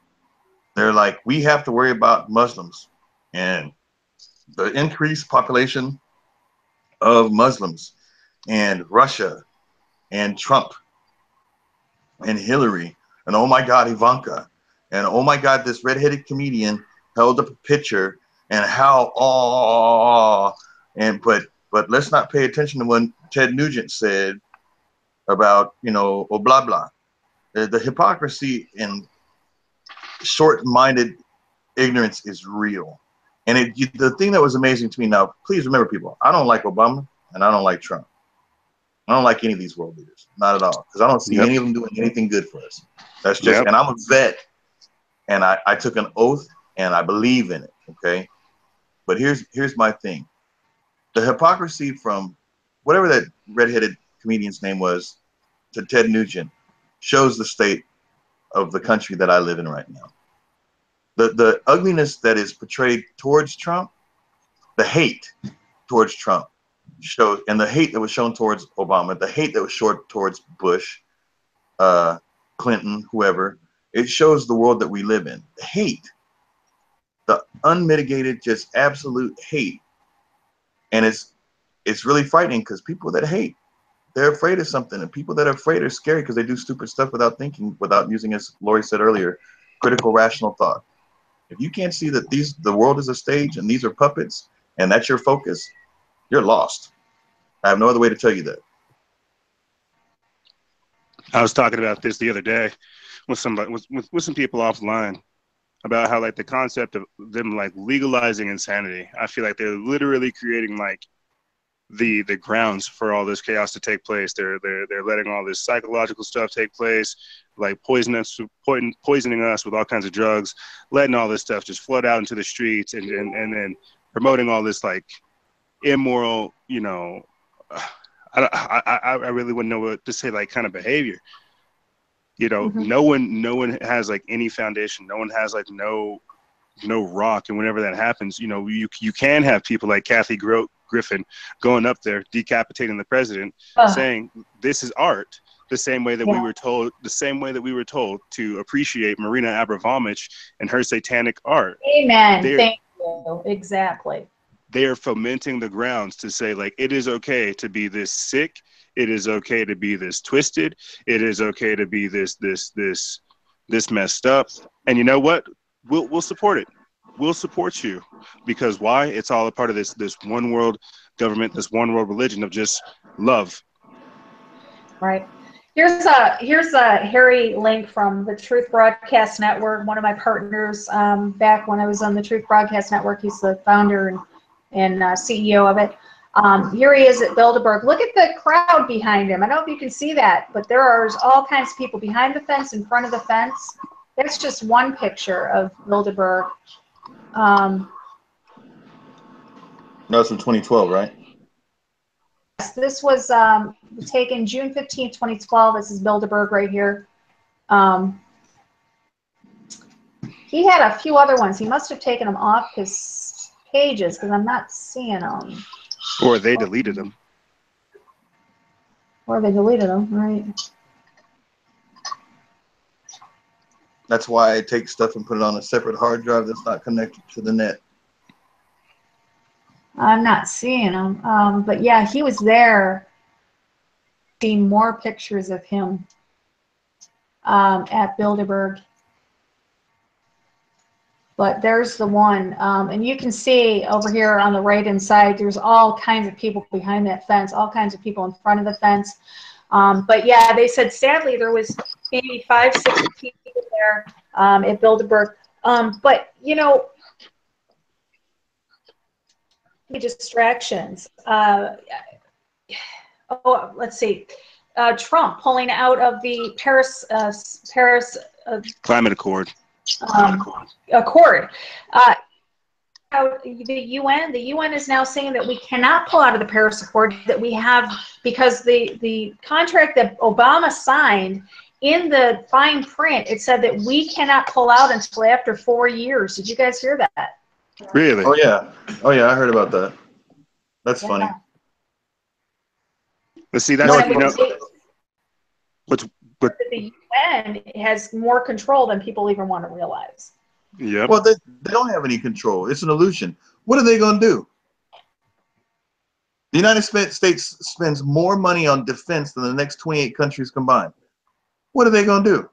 They're like, we have to worry about Muslims and the increased population of Muslims and Russia and Trump and Hillary and oh my God, Ivanka. And oh my God, this redheaded comedian held up a picture and how, but let's not pay attention to what Ted Nugent said about, you know, or blah, blah. The hypocrisy and short-minded ignorance is real. And the thing that was amazing to me now, please remember, people, I don't like Obama and I don't like Trump. I don't like any of these world leaders, not at all, because I don't see any of them doing anything good for us. That's just, and I'm a vet, and I took an oath, and I believe in it, okay? But here's my thing. The hypocrisy from whatever that redheaded comedian's name was to Ted Nugent shows the state of the country that I live in right now. The ugliness that is portrayed towards Trump, the hate towards Trump shows, and the hate that was shown towards Obama, the hate that was shown towards Bush, Clinton, whoever, it shows the world that we live in. The hate, the unmitigated, just absolute hate. And it's really frightening because people that hate, they're afraid of something, and people that are afraid are scary because they do stupid stuff without thinking, without using, as Laurie said earlier, critical, rational thought. If you can't see that the world is a stage and these are puppets and that's your focus, you're lost. I have no other way to tell you that. I was talking about this the other day with somebody, with some people offline, about how like the concept of them like legalizing insanity. I feel like they're literally creating like the grounds for all this chaos to take place. They're letting all this psychological stuff take place, like poisoning us with all kinds of drugs, letting all this stuff just flood out into the streets, and then promoting all this like immoral, you know, I really wouldn't know what to say, like kind of behavior. You know, no one has like any foundation. No one has like no rock. And whenever that happens, you know, you can have people like Kathy Griffin going up there, decapitating the president, saying this is art. The same way that we were told to appreciate Marina Abramovich and her satanic art. Amen. Thank you. Exactly. They are fomenting the grounds to say, like, it is okay to be this sick. It is okay to be this twisted. It is okay to be this messed up. And you know what? We'll support it. we'll support you. Because why? It's all a part of this one world government, this one world religion of just love. Right. Here's a Harry link from the Truth Broadcast Network, one of my partners back when I was on the Truth Broadcast Network. He's the founder and CEO of it. Here he is at Bilderberg. Look at the crowd behind him. I don't know if you can see that, but there are all kinds of people behind the fence, in front of the fence. That's just one picture of Bilderberg. No, it's from 2012, right? This was taken June 15th, 2012. This is Bilderberg right here. He had a few other ones. He must have taken them off his pages because I'm not seeing them. Or they deleted them. Or they deleted them, right? That's why I take stuff and put it on a separate hard drive that's not connected to the net. I'm not seeing him. But yeah, he was there. Seeing more pictures of him at Bilderberg. But there's the one. And you can see over here on the right-hand side, there's all kinds of people behind that fence, all kinds of people in front of the fence. But yeah, they said sadly there was maybe 5, 6 people there at Bilderberg. But, you know, distractions. Let's see. Trump pulling out of the Paris Climate Accord. Accord. The UN is now saying that we cannot pull out of the Paris Accord, that we have, because the contract that Obama signed, in the fine print, it said that we cannot pull out until after 4 years. Did you guys hear that? Really? Oh yeah, I heard about that. That's funny. Let's see. That's but the UN has more control than people even want to realize. Yeah. Well, they don't have any control. It's an illusion. What are they going to do? The United States spends more money on defense than the next 28 countries combined. What are they going to do?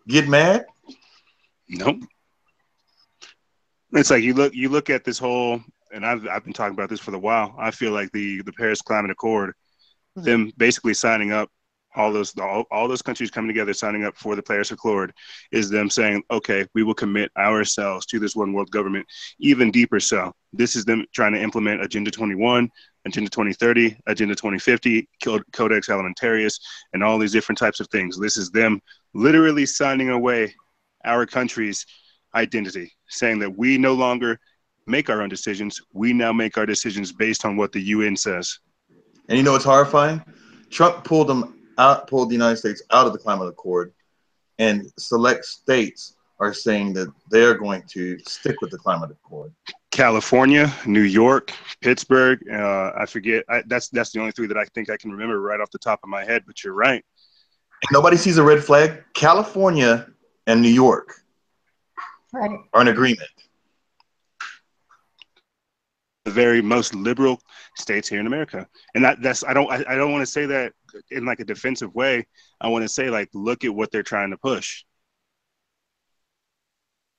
Get mad? Nope. It's like you look at this whole, and I've been talking about this for a while. I feel like the Paris Climate Accord, them basically signing up, all those countries coming together signing up for the Paris Accord, is them saying, okay, we will commit ourselves to this one world government. Even deeper so, this is them trying to implement Agenda 21, Agenda 2030, Agenda 2050, Codex Alimentarius, and all these different types of things. This is them literally signing away our country's identity, saying that we no longer make our own decisions. We now make our decisions based on what the UN says. And you know what's horrifying? Trump pulled the United States out of the climate accord, and select states are saying that they're going to stick with the climate accord. California, New York, Pittsburgh, I forget. That's the only three that I think I can remember right off the top of my head, but you're right. And nobody sees a red flag. California and New York are in agreement. The very most liberal states here in America. And that's I don't want to say that in like a defensive way. I want to say, like, look at what they're trying to push.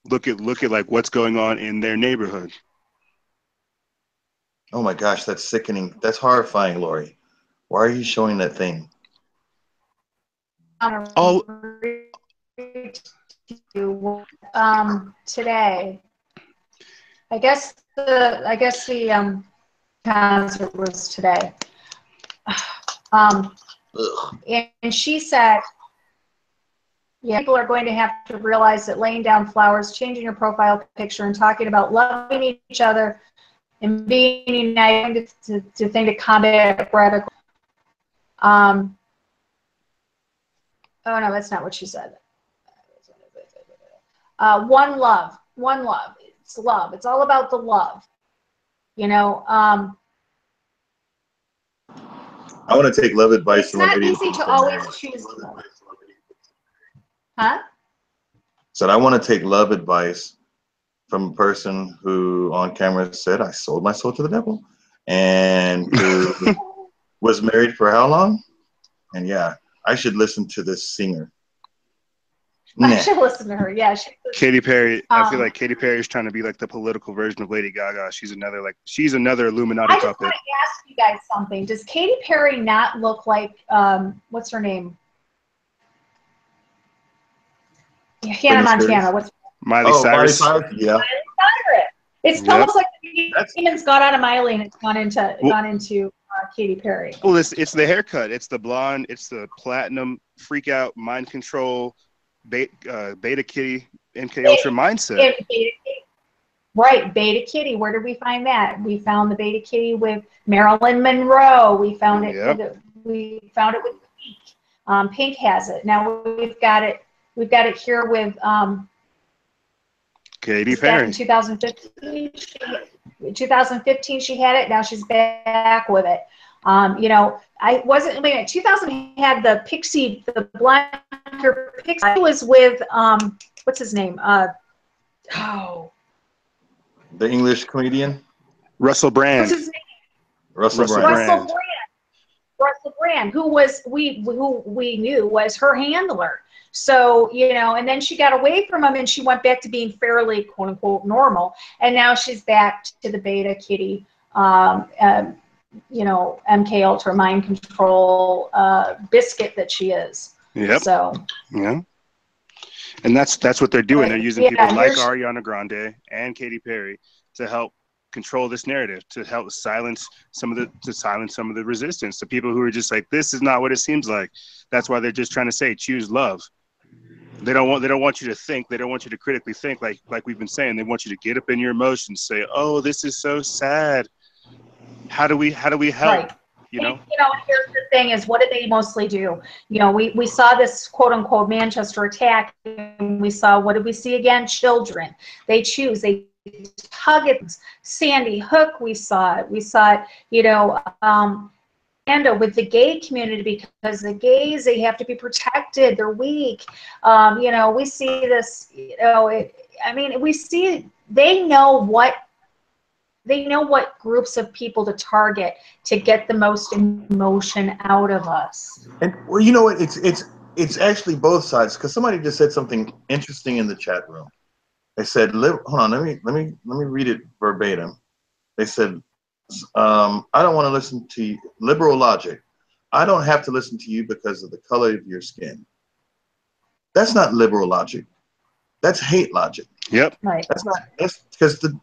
Look at like what's going on in their neighborhood. Oh my gosh, that's sickening. That's horrifying, Laurie. Why are you showing that thing? Today, I guess the concert was today. And she said, yeah, people are going to have to realize that laying down flowers, changing your profile picture, and talking about loving each other and being united to combat radical. Oh no, that's not what she said. One love. It's love. It's all about the love. You know. I want to take love advice from a lady. It's not easy to always choose. Huh? Said I want to take love advice from a person who on camera said I sold my soul to the devil, and who was married for how long? And yeah, I should listen to this singer. I should listen to her. Yeah. Katy Perry. I feel like Katy Perry is trying to be like the political version of Lady Gaga. She's another Illuminati I just puppet. want to ask you guys something. Does Katy Perry not look like what's her name? Hannah Montana. What's Miley Cyrus? Miley Cyrus. Yeah. Miley Cyrus. It's almost like the demons got out of Miley and it's gone into Katy Perry. Well, it's the haircut. It's the blonde. It's the platinum freak out mind control beta kitty MK Ultra mindset. Right, beta kitty. Where did we find that? We found the beta kitty with Marilyn Monroe. We found it. Yep. We found it with Pink. Pink has it. Now we've got it. We've got it here with Katy Perry. In 2015, she had it. Now she's back with it. You know, I wasn't. Wait a minute. 2000 had the Pixie, the blonde Pixie. I was with what's his name? The English comedian Russell Brand. What's his name? Russell Brand. Russell Brand, who we knew was her handler. So, you know, and then she got away from him and she went back to being fairly, quote unquote, normal. And now she's back to the beta kitty, you know, MK Ultra mind control biscuit that she is. Yep. So. Yeah. And that's what they're doing. They're using people like Ariana Grande and Katy Perry to help control this narrative, to help silence some of the resistance, to people who are just like, this is not what it seems like. That's why they're just trying to say, choose love. They don't want you to think. They don't want you to critically think like we've been saying. They want you to get up in your emotions, say, oh, this is so sad. How do we help? Right. You know, here's the thing is, what did they mostly do? You know, we saw this quote unquote Manchester attack, and we saw, what did we see again? Children. They hug it. Sandy Hook, we saw it, you know, and with the gay community, because the gays, they have to be protected, they're weak. You know, we see this, you know, we see, they know what groups of people to target to get the most emotion out of us. And well, you know what? It's actually both sides, because somebody just said something interesting in the chat room. They said, hold on, let me read it verbatim. They said, I don't want to listen to you. Liberal logic. I don't have to listen to you because of the color of your skin. That's not liberal logic. That's hate logic. Yep. Right. That's because the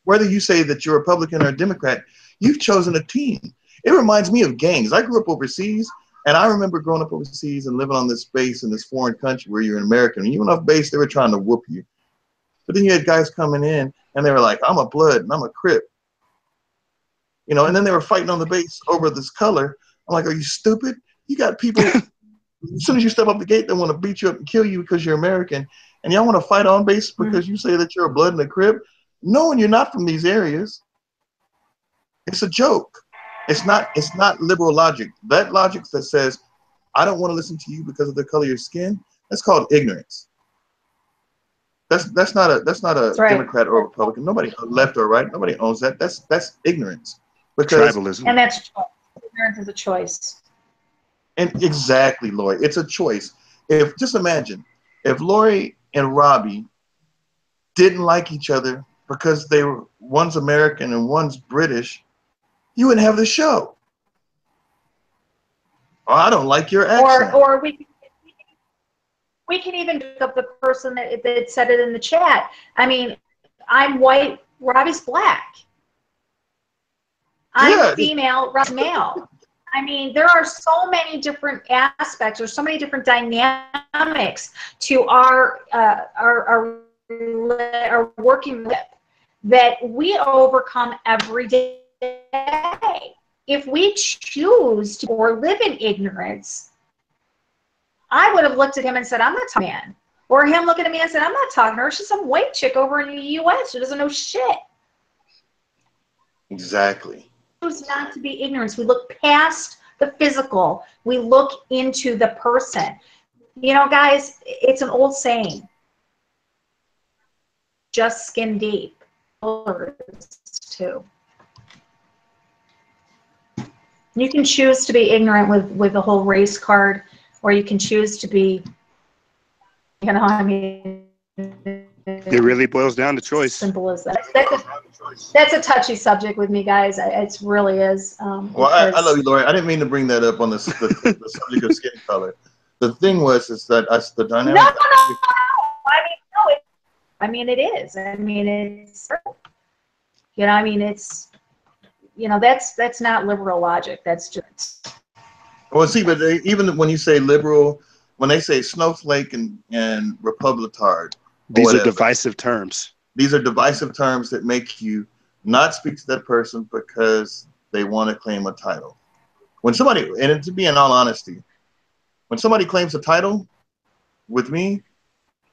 whether you say that you're a Republican or a Democrat, you've chosen a team. It reminds me of gangs. I grew up overseas, and I remember growing up overseas and living on this base in this foreign country where you're an American. When you went off base, they were trying to whoop you. But then you had guys coming in, and they were like, I'm a Blood, and I'm a Crip. You know, and then they were fighting on the base over this color. I'm like, are you stupid? You got people, as soon as you step up the gate, they want to beat you up and kill you because you're American. And y'all want to fight on base because you say that you're a Blood and a Crip? Knowing you're not from these areas, it's a joke. It's not liberal logic. That logic that says, I don't want to listen to you because of the color of your skin, that's called ignorance. That's not a right. Democrat or Republican. Nobody left or right. Nobody owns that. That's ignorance. Because tribalism. And that's choice. Ignorance is a choice. And exactly, Laurie, it's a choice. Just imagine if Laurie and Robbie didn't like each other because one's American and one's British, you wouldn't have the show. Oh, I don't like your accent. Or we can even look up the person that said it in the chat. I mean, I'm white, Robbie's black. I'm female, Robbie's male. I mean, there are so many different aspects, or so many different dynamics to our working with that we overcome every day. If we choose to or live in ignorance, I would have looked at him and said, I'm not talking to man. Or him looking at me and said, I'm not talking to her. She's some white chick over in the U.S. who doesn't know shit. Exactly. Choose not to be ignorant. We look past the physical. We look into the person. You know, guys, it's an old saying. Just skin deep. Too. You can choose to be ignorant with the whole race card, or you can choose to be You know, I mean, It really boils down to choice. Simple as that. That's a touchy subject with me, guys. It really is. Well, I love you, Laurie. I didn't mean to bring that up on the subject of skin color. The thing is that the dynamic. No. I mean, it is. I mean, it's. You know, I mean, it's. You know, that's not liberal logic. That's just. Well, see, but even when you say liberal, when they say snowflake and republicard, these are divisive terms. These are divisive terms that make you not speak to that person because they want to claim a title. When somebody, and to be in all honesty, when somebody claims a title with me,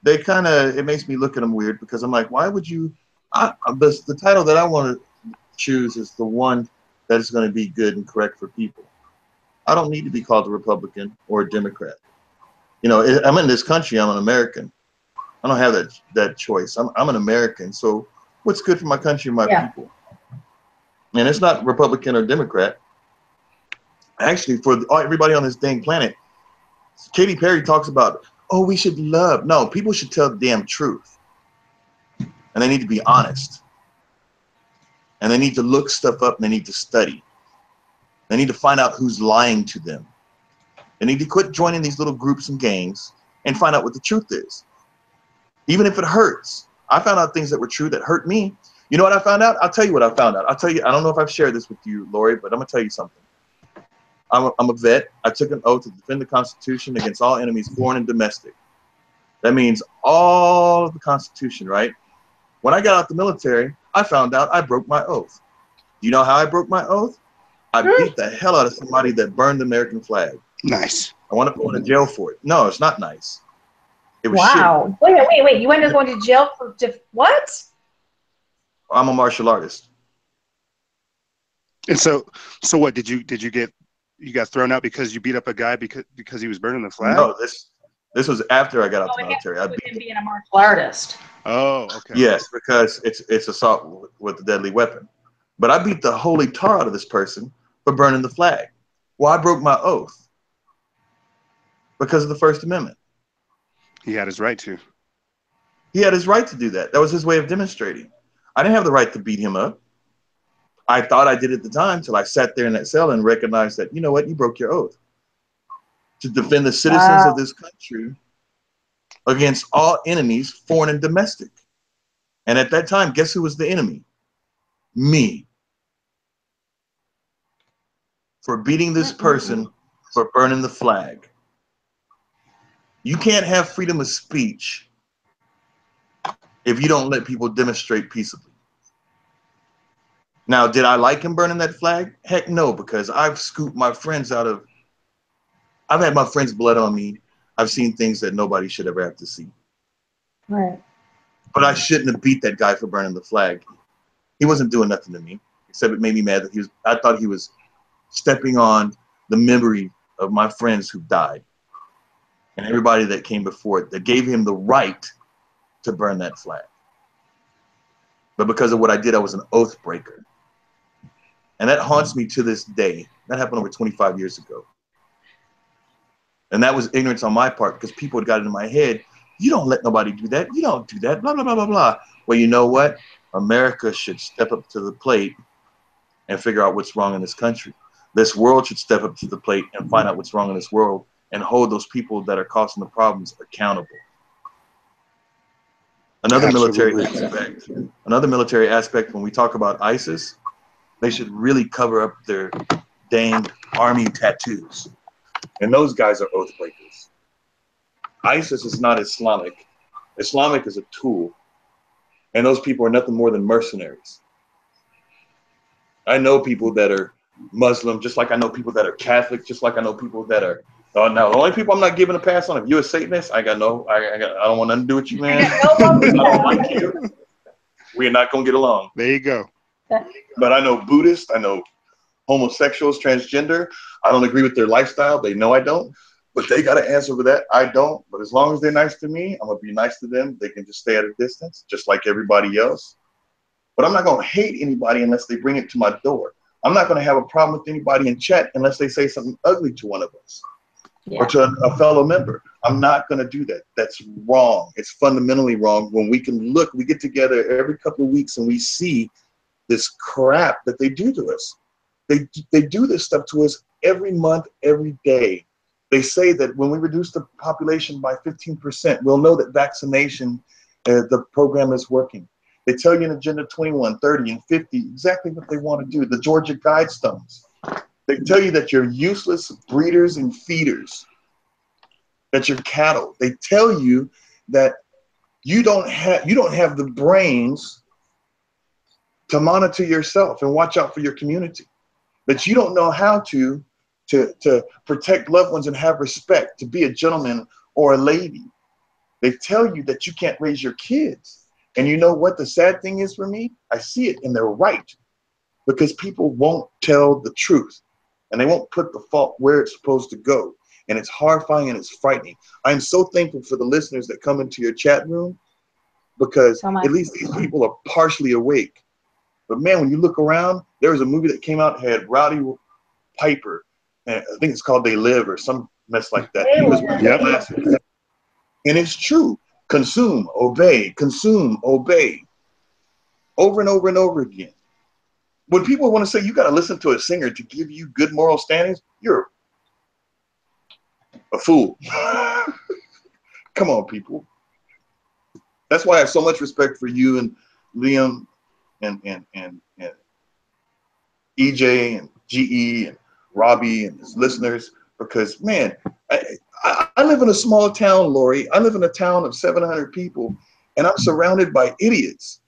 they kind of, it makes me look at them weird because I'm like, why would you, the title that I want to choose is the one that is going to be good and correct for people. I don't need to be called a Republican or a Democrat. You know, I'm in this country, I'm an American. I don't have that choice. I'm an American. So what's good for my country and my people? And it's not Republican or Democrat. Actually, for everybody on this dang planet, Katy Perry talks about, oh, we should love. No, people should tell the damn truth. And they need to be honest. And they need to look stuff up and they need to study. They need to find out who's lying to them. They need to quit joining these little groups and gangs and find out what the truth is. Even if it hurts. I found out things that were true that hurt me. You know what I found out? I'll tell you what I found out. I'll tell you, I don't know if I've shared this with you, Laurie, but I'm going to tell you something. I'm a vet. I took an oath to defend the Constitution against all enemies, foreign and domestic. That means all of the Constitution, right? When I got out the military, I found out I broke my oath. Do you know how I broke my oath? I beat the hell out of somebody that burned the American flag. Nice. I want to go into jail for it. No, it's not nice. It was wow. Shitty. Wait. You went to go into jail for what? I'm a martial artist. And so what did you got thrown out because you beat up a guy because he was burning the flag? No, this was after I got out the military. I beat him being a martial artist. Oh, okay. Yes, because it's assault with a deadly weapon. But I beat the holy tar out of this person for burning the flag. Well, I broke my oath because of the First Amendment. He had his right to. He had his right to do that. That was his way of demonstrating. I didn't have the right to beat him up. I thought I did at the time till I sat there in that cell and recognized that, you know what, you broke your oath to defend the citizens of this country against all enemies, foreign and domestic. And at that time, guess who was the enemy? Me. For beating this person for burning the flag. You can't have freedom of speech if you don't let people demonstrate peaceably. Now, did I like him burning that flag? Heck no, because I've scooped my friends out of, I've had my friends' blood on me. I've seen things that nobody should ever have to see. Right. But I shouldn't have beat that guy for burning the flag. He wasn't doing nothing to me, except it made me mad that I thought he was stepping on the memory of my friends who died and everybody that came before it that gave him the right to burn that flag. But because of what I did, I was an oath breaker. And that haunts me to this day. That happened over 25 years ago. And that was ignorance on my part because people had got into my head. You don't let nobody do that. You don't do that. Blah, blah, blah, blah, blah. Well, you know what? America should step up to the plate and figure out what's wrong in this country. This world should step up to the plate and find out what's wrong in this world and hold those people that are causing the problems accountable. Another military aspect when we talk about ISIS, they should really cover up their dang army tattoos. And those guys are oath breakers. ISIS is not Islamic. Islamic is a tool. And those people are nothing more than mercenaries. I know people that are Muslim, just like I know people that are Catholic, just like I know people that are. Now, the only people I'm not giving a pass on, if you're a Satanist, I don't want nothing to do with you, man. I don't like you. We are not going to get along. There you go. But I know Buddhists, I know homosexuals, transgender. I don't agree with their lifestyle. They know I don't. But they got to answer for that. I don't. But as long as they're nice to me, I'm going to be nice to them. They can just stay at a distance, just like everybody else. But I'm not going to hate anybody unless they bring it to my door. I'm not going to have a problem with anybody in chat unless they say something ugly to one of us. or to a fellow member. I'm not going to do that. That's wrong. It's fundamentally wrong. When we can look, we get together every couple of weeks and we see this crap that they do to us. They do this stuff to us every month, every day. They say that when we reduce the population by 15%, we'll know that vaccination, the program is working. They tell you in Agenda 21, 30, and 50 exactly what they want to do. The Georgia Guidestones. They tell you that you're useless breeders and feeders, that you're cattle. They tell you that you don't have the brains to monitor yourself and watch out for your community, that you don't know how to protect loved ones and have respect, to be a gentleman or a lady. They tell you that you can't raise your kids. And you know what the sad thing is for me? I see it, and they're right, because people won't tell the truth, and they won't put the fault where it's supposed to go. And it's horrifying and it's frightening. I'm so thankful for the listeners that come into your chat room, because at least these people are partially awake. But man, when you look around, there was a movie that came out, had Rowdy Piper, and I think it's called They Live or some mess like that. He was with the glasses. And it's true. Consume, obey, over and over and over again. When people want to say you got to listen to a singer to give you good moral standings, you're a fool. Come on, people. That's why I have so much respect for you and Liam and EJ and GE and Robbie and his listeners, because man, I live in a small town, Laurie. I live in a town of 700 people, and I'm surrounded by idiots.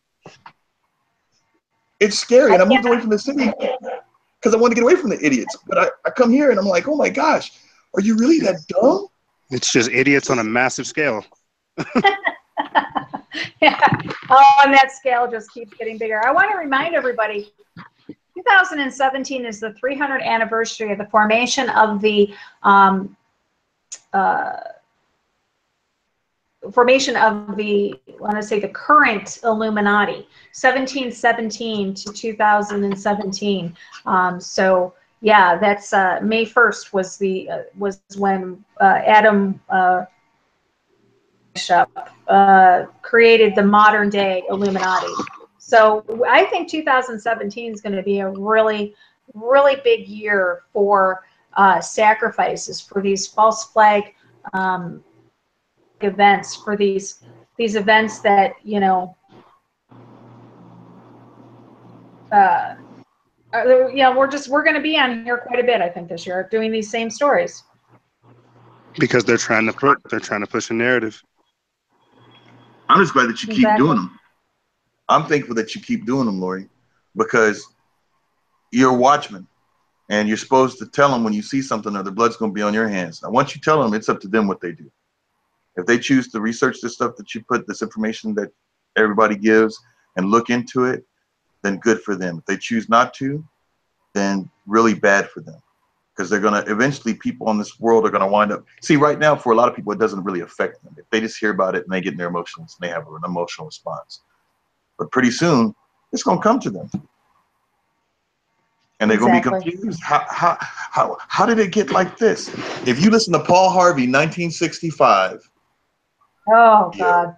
It's scary, and I moved away from the city because I want to get away from the idiots. But I come here, and I'm like, oh my gosh, are you really that dumb? It's just idiots on a massive scale. Yeah. Oh, and that scale just keeps getting bigger. I want to remind everybody, 2017 is the 300th anniversary of the formation of the the current Illuminati, 1717 to 2017. So yeah, that's May 1st was when Adam created the modern day Illuminati. So I think 2017 is going to be a really, really big year for sacrifices, for these false flag events, for these events that, you know, we're going to be on here quite a bit, I think, this year, doing these same stories. Because they're trying to push a narrative. I'm just glad that you keep doing them. I'm thankful that you keep doing them, Laurie, because you're a watchman, and you're supposed to tell them when you see something or the blood's going to be on your hands. Now, once you tell them, it's up to them what they do. If they choose to research this stuff that you put, this information that everybody gives, and look into it, then good for them. If they choose not to, then really bad for them. Because they're going to, eventually people on this world are going to wind up, see, right now, for a lot of people, it doesn't really affect them. If they just hear about it and they get in their emotions, and they have an emotional response. But pretty soon, it's going to come to them. And they're going to be confused. How did it get like this? If you listen to Paul Harvey, 1965. Oh, God.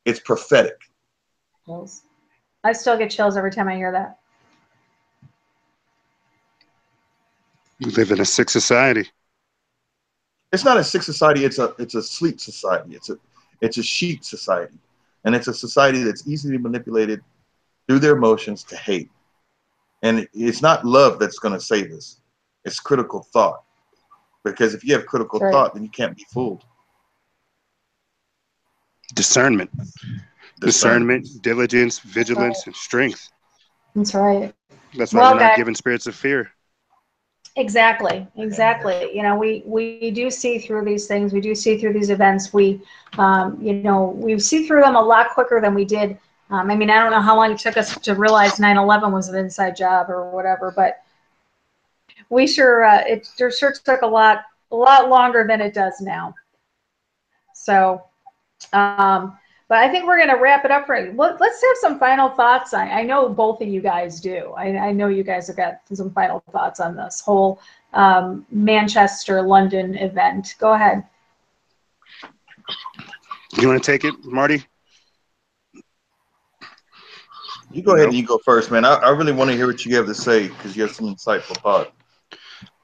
It's prophetic. Chills. I still get chills every time I hear that. We live in a sick society. It's not a sick society. It's a sleep society. It's a sheep society. And it's a society that's easily manipulated through their emotions to hate. And it's not love that's going to save us. It's critical thought. Because if you have critical thought, then you can't be fooled. Discernment, diligence, vigilance, and strength. That's right. That's why we're not given spirits of fear. Exactly. You know, we do see through these things. We do see through these events. We see through them a lot quicker than we did. I mean, I don't know how long it took us to realize 9/11 was an inside job or whatever, but we it sure took a lot longer than it does now. So, but I think we're going to wrap it up. Let's have some final thoughts. I know both of you guys do. I know you guys have got some final thoughts on this whole Manchester, London event. Go ahead. You want to take it, Marty? You go ahead and you go first, man. I really want to hear what you have to say because you have some insightful thought.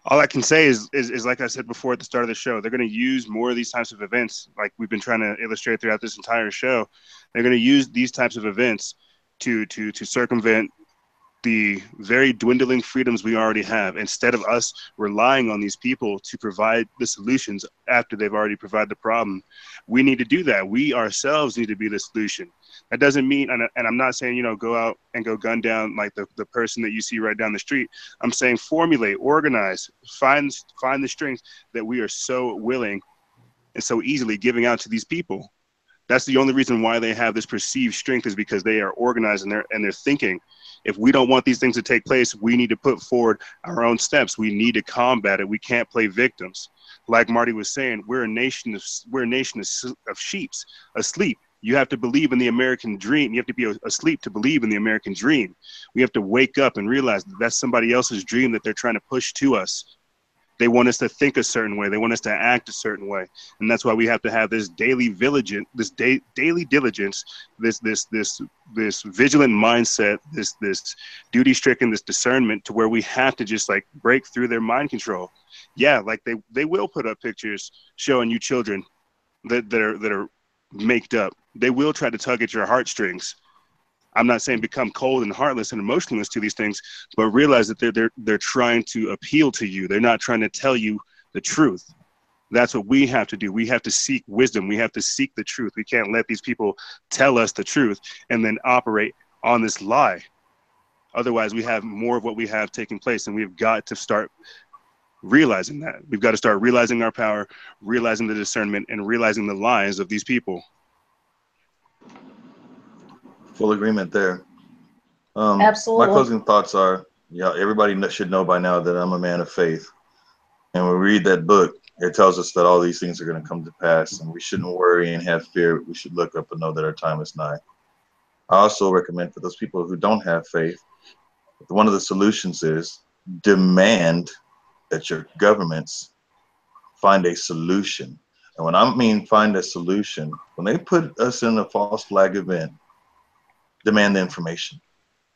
All I can say is like I said before at the start of the show, they're going to use more of these types of events, like we've been trying to illustrate throughout this entire show. They're going to use these types of events to circumvent the very dwindling freedoms we already have. Instead of us relying on these people to provide the solutions after they've already provided the problem, we need to do that. We ourselves need to be the solution. That doesn't mean, and I'm not saying, go out and go gun down like the person that you see right down the street. I'm saying formulate, organize, find the strength that we are so willing and so easily giving out to these people. That's the only reason why they have this perceived strength, is because they are organized and they're thinking. If we don't want these things to take place, we need to put forward our own steps. We need to combat it. We can't play victims. Like Marty was saying, we're a nation of sheeps asleep. You have to believe in the American dream. You have to be asleep to believe in the American dream. We have to wake up and realize that that's somebody else's dream that they're trying to push to us. They want us to think a certain way. They want us to act a certain way. And that's why we have to have this daily diligence, this vigilant mindset, this duty-stricken, this discernment, to where we have to just like break through their mind control. Yeah, like they will put up pictures showing you children that are maked up. They will try to tug at your heartstrings. I'm not saying become cold and heartless and emotionless to these things, but realize that they're trying to appeal to you. They're not trying to tell you the truth. That's what we have to do. We have to seek wisdom. We have to seek the truth. We can't let these people tell us the truth and then operate on this lie. Otherwise, we have more of what we have taking place, and we've got to start realizing that. We've got to start realizing our power, realizing the discernment, and realizing the lies of these people. Full agreement there. Absolutely. My closing thoughts are, everybody should know by now that I'm a man of faith. And when we read that book, it tells us that all these things are going to come to pass, and we shouldn't worry and have fear. We should look up and know that our time is nigh. I also recommend for those people who don't have faith, one of the solutions is demand that your governments find a solution. And when I mean find a solution, when they put us in a false flag event, demand the information,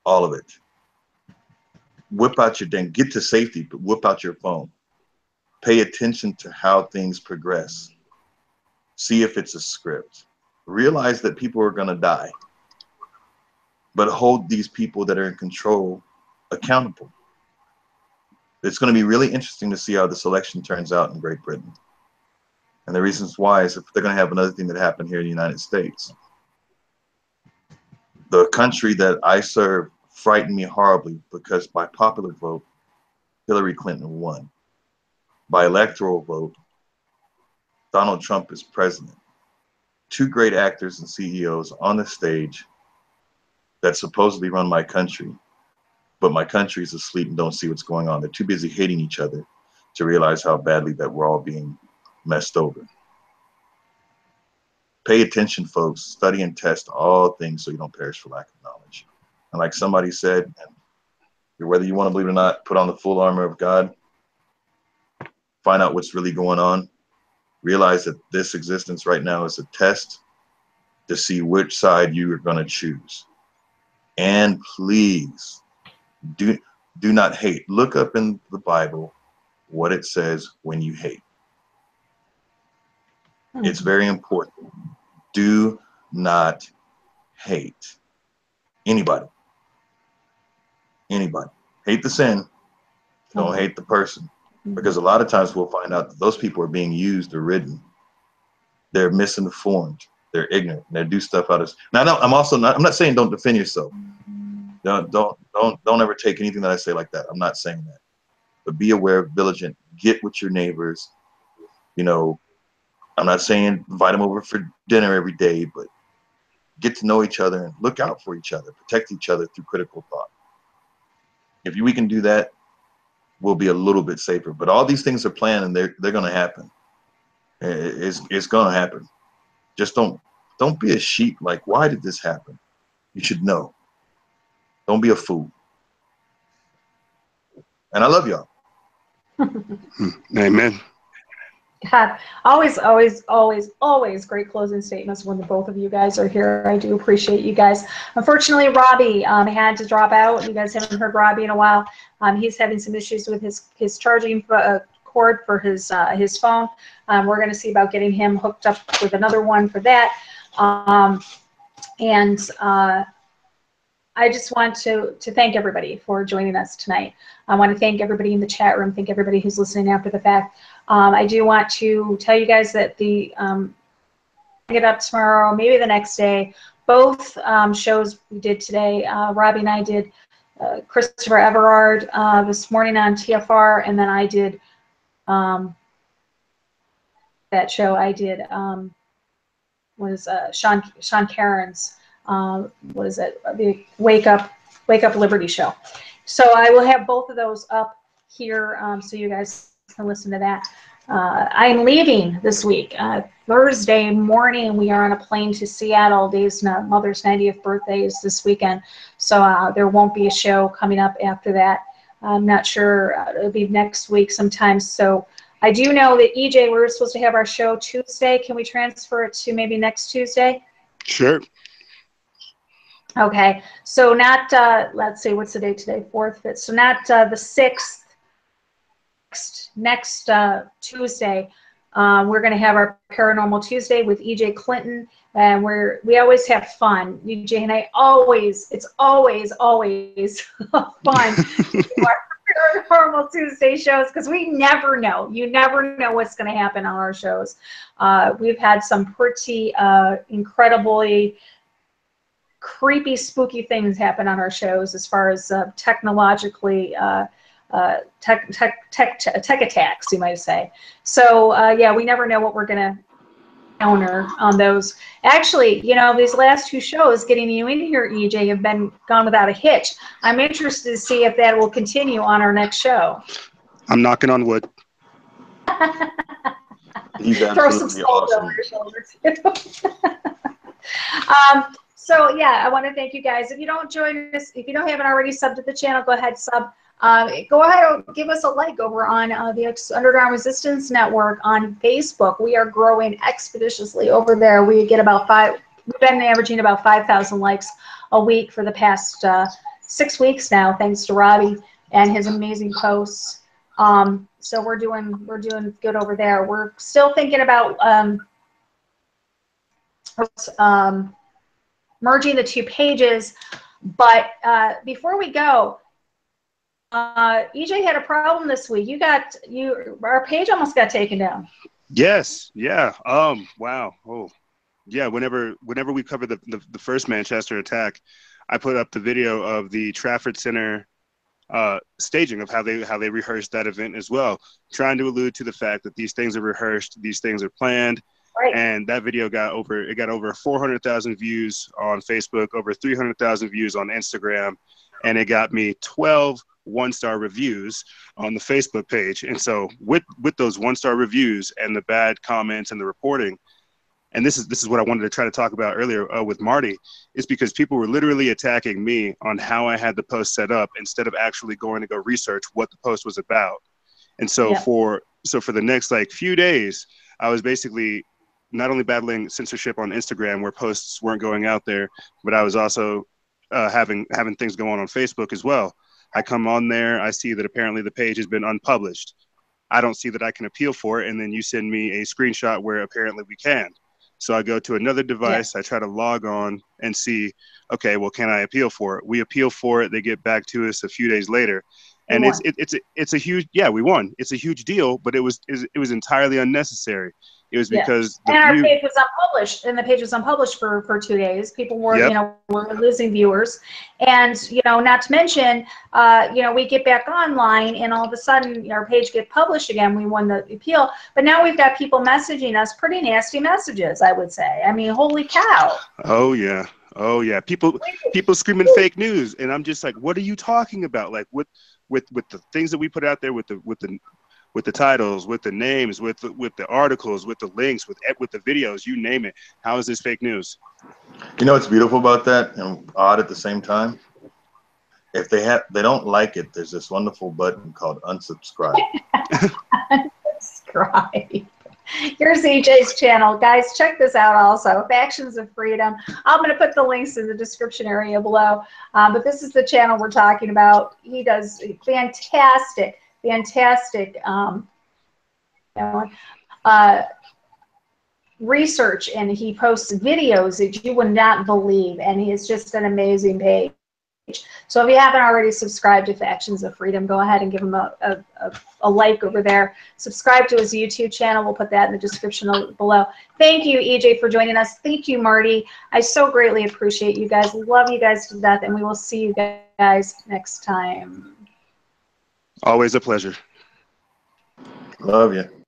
all of it. Whip out your get to safety, but whip out your phone. Pay attention to how things progress. See if it's a script. Realize that people are going to die, but hold these people that are in control accountable. It's going to be really interesting to see how this election turns out in Great Britain. And the reasons why is if they're going to have another thing that happened here in the United States. The country that I serve frightened me horribly because by popular vote, Hillary Clinton won. By electoral vote, Donald Trump is president. Two great actors and CEOs on the stage that supposedly run my country, but my country is asleep and don't see what's going on. They're too busy hating each other to realize how badly that we're all being messed over. Pay attention, folks. Study and test all things so you don't perish for lack of knowledge. And like somebody said, and whether you want to believe it or not, put on the full armor of God. Find out what's really going on. Realize that this existence right now is a test to see which side you are going to choose. And please, do not hate. Look up in the Bible what it says when you hate. It's very important. Do not hate anybody. Anybody. Hate the sin. Don't hate the person. Because a lot of times we'll find out that those people are being used or ridden. They're misinformed. They're ignorant. And they do stuff out of. Now, I'm not saying don't defend yourself. Don't ever take anything that I say like that. I'm not saying that. But be aware, vigilant. Get with your neighbors. I'm not saying invite them over for dinner every day, but get to know each other and look out for each other. Protect each other through critical thought. If we can do that, we'll be a little bit safer. But all these things are planned and they're going to happen. It's going to happen. Just don't be a sheep. Like, why did this happen? You should know. Don't be a fool. And I love y'all. Amen. God, always great closing statements when the both of you guys are here. I do appreciate you guys. Unfortunately, Robbie had to drop out. You guys haven't heard Robbie in a while. He's having some issues with his charging cord for his phone. We're going to see about getting him hooked up with another one for that. I just want to thank everybody for joining us tonight. I want to thank everybody in the chat room, thank everybody who's listening after the fact. I do want to tell you guys that the get up tomorrow, maybe the next day. Both shows we did today, Robbie and I did Christopher Everard this morning on TFR, and then I did that show I did was Sean Cairns. Was it the Wake Up Liberty show? So I will have both of those up here so you guys can listen to that. I'm leaving this week. Thursday morning, we are on a plane to Seattle. Dave's mother's 90th birthday is this weekend, so there won't be a show coming up after that. I'm not sure. It'll be next week sometime. So I do know that EJ, we're supposed to have our show Tuesday. Can we transfer it to maybe next Tuesday? Sure. Okay, so not, let's see, what's the date today? 4th, 5th. So not the 6th, next Tuesday. We're going to have our Paranormal Tuesday with EJ Clinton, and we always have fun. EJ and I it's always fun to do our Paranormal Tuesday shows because we never know. You never know what's going to happen on our shows. We've had some pretty incredibly creepy, spooky things happen on our shows as far as technologically tech attacks, you might say. So yeah, we never know what we're gonna encounter on those. Actually, you know, these last two shows getting you in here, EJ, have been gone without a hitch. I'm interested to see if that will continue on our next show. I'm knocking on wood. He's Throw some absolutely salt awesome. over your shoulders. So yeah, I want to thank you guys. If you don't join us, if you don't haven't already subbed to the channel, go ahead sub. Go ahead and give us a like over on the Underground Resistance Network on Facebook. We are growing expeditiously over there. We've been averaging about 5,000 likes a week for the past 6 weeks now, thanks to Robbie and his amazing posts. So we're doing good over there. We're still thinking about merging the two pages, but before we go, EJ had a problem this week. Our page almost got taken down. Yes. Yeah. Wow. Oh, yeah. Whenever we covered the first Manchester attack, I put up the video of the Trafford Center staging of how they rehearsed that event as well, trying to allude to the fact that these things are rehearsed, these things are planned. Right. And that video got over 400,000 views on Facebook, over 300,000 views on Instagram, and it got me 12 one-star reviews on the Facebook page. And so with those one-star reviews and the bad comments and the reporting, and this is what I wanted to try to talk about earlier with Marty, is because people were literally attacking me on how I had the post set up instead of actually going to go research what the post was about. And so yeah. for the next few days, I was basically not only battling censorship on Instagram where posts weren't going out there, but I was also having things go on Facebook as well. I come on there, I see that apparently the page has been unpublished. I don't see that I can appeal for it, and then you send me a screenshot where apparently we can. So I go to another device, yeah. I try to log on and see, okay, well, can I appeal for it? We appeal for it, they get back to us a few days later. And it's a huge, yeah, we won. It's a huge deal, but it was entirely unnecessary. It was because our page was unpublished, and the page was unpublished for 2 days. People were, were losing viewers, and not to mention, we get back online, and all of a sudden our page get published again. We won the appeal, but now we've got people messaging us pretty nasty messages. I would say. I mean, holy cow! Oh yeah. People screaming fake news, and I'm just like, what are you talking about? Like with the things that we put out there, with the titles, with the names, with the articles, with the links, with the videos, you name it. How is this fake news? You know what's beautiful about that and odd at the same time if they don't like it, there's this wonderful button called unsubscribe. Unsubscribe. Here's EJ's channel. Guys, check this out also. Factions of Freedom. I'm going to put the links in the description area below. But this is the channel we're talking about. He does fantastic research, and he posts videos that you would not believe, and he is just an amazing page. So if you haven't already subscribed to Factions of Freedom, go ahead and give him a like over there. Subscribe to his YouTube channel. We'll put that in the description below. Thank you, EJ, for joining us. Thank you, Marty. I so greatly appreciate you guys. Love you guys to death, and we will see you guys next time. Always a pleasure. Love you.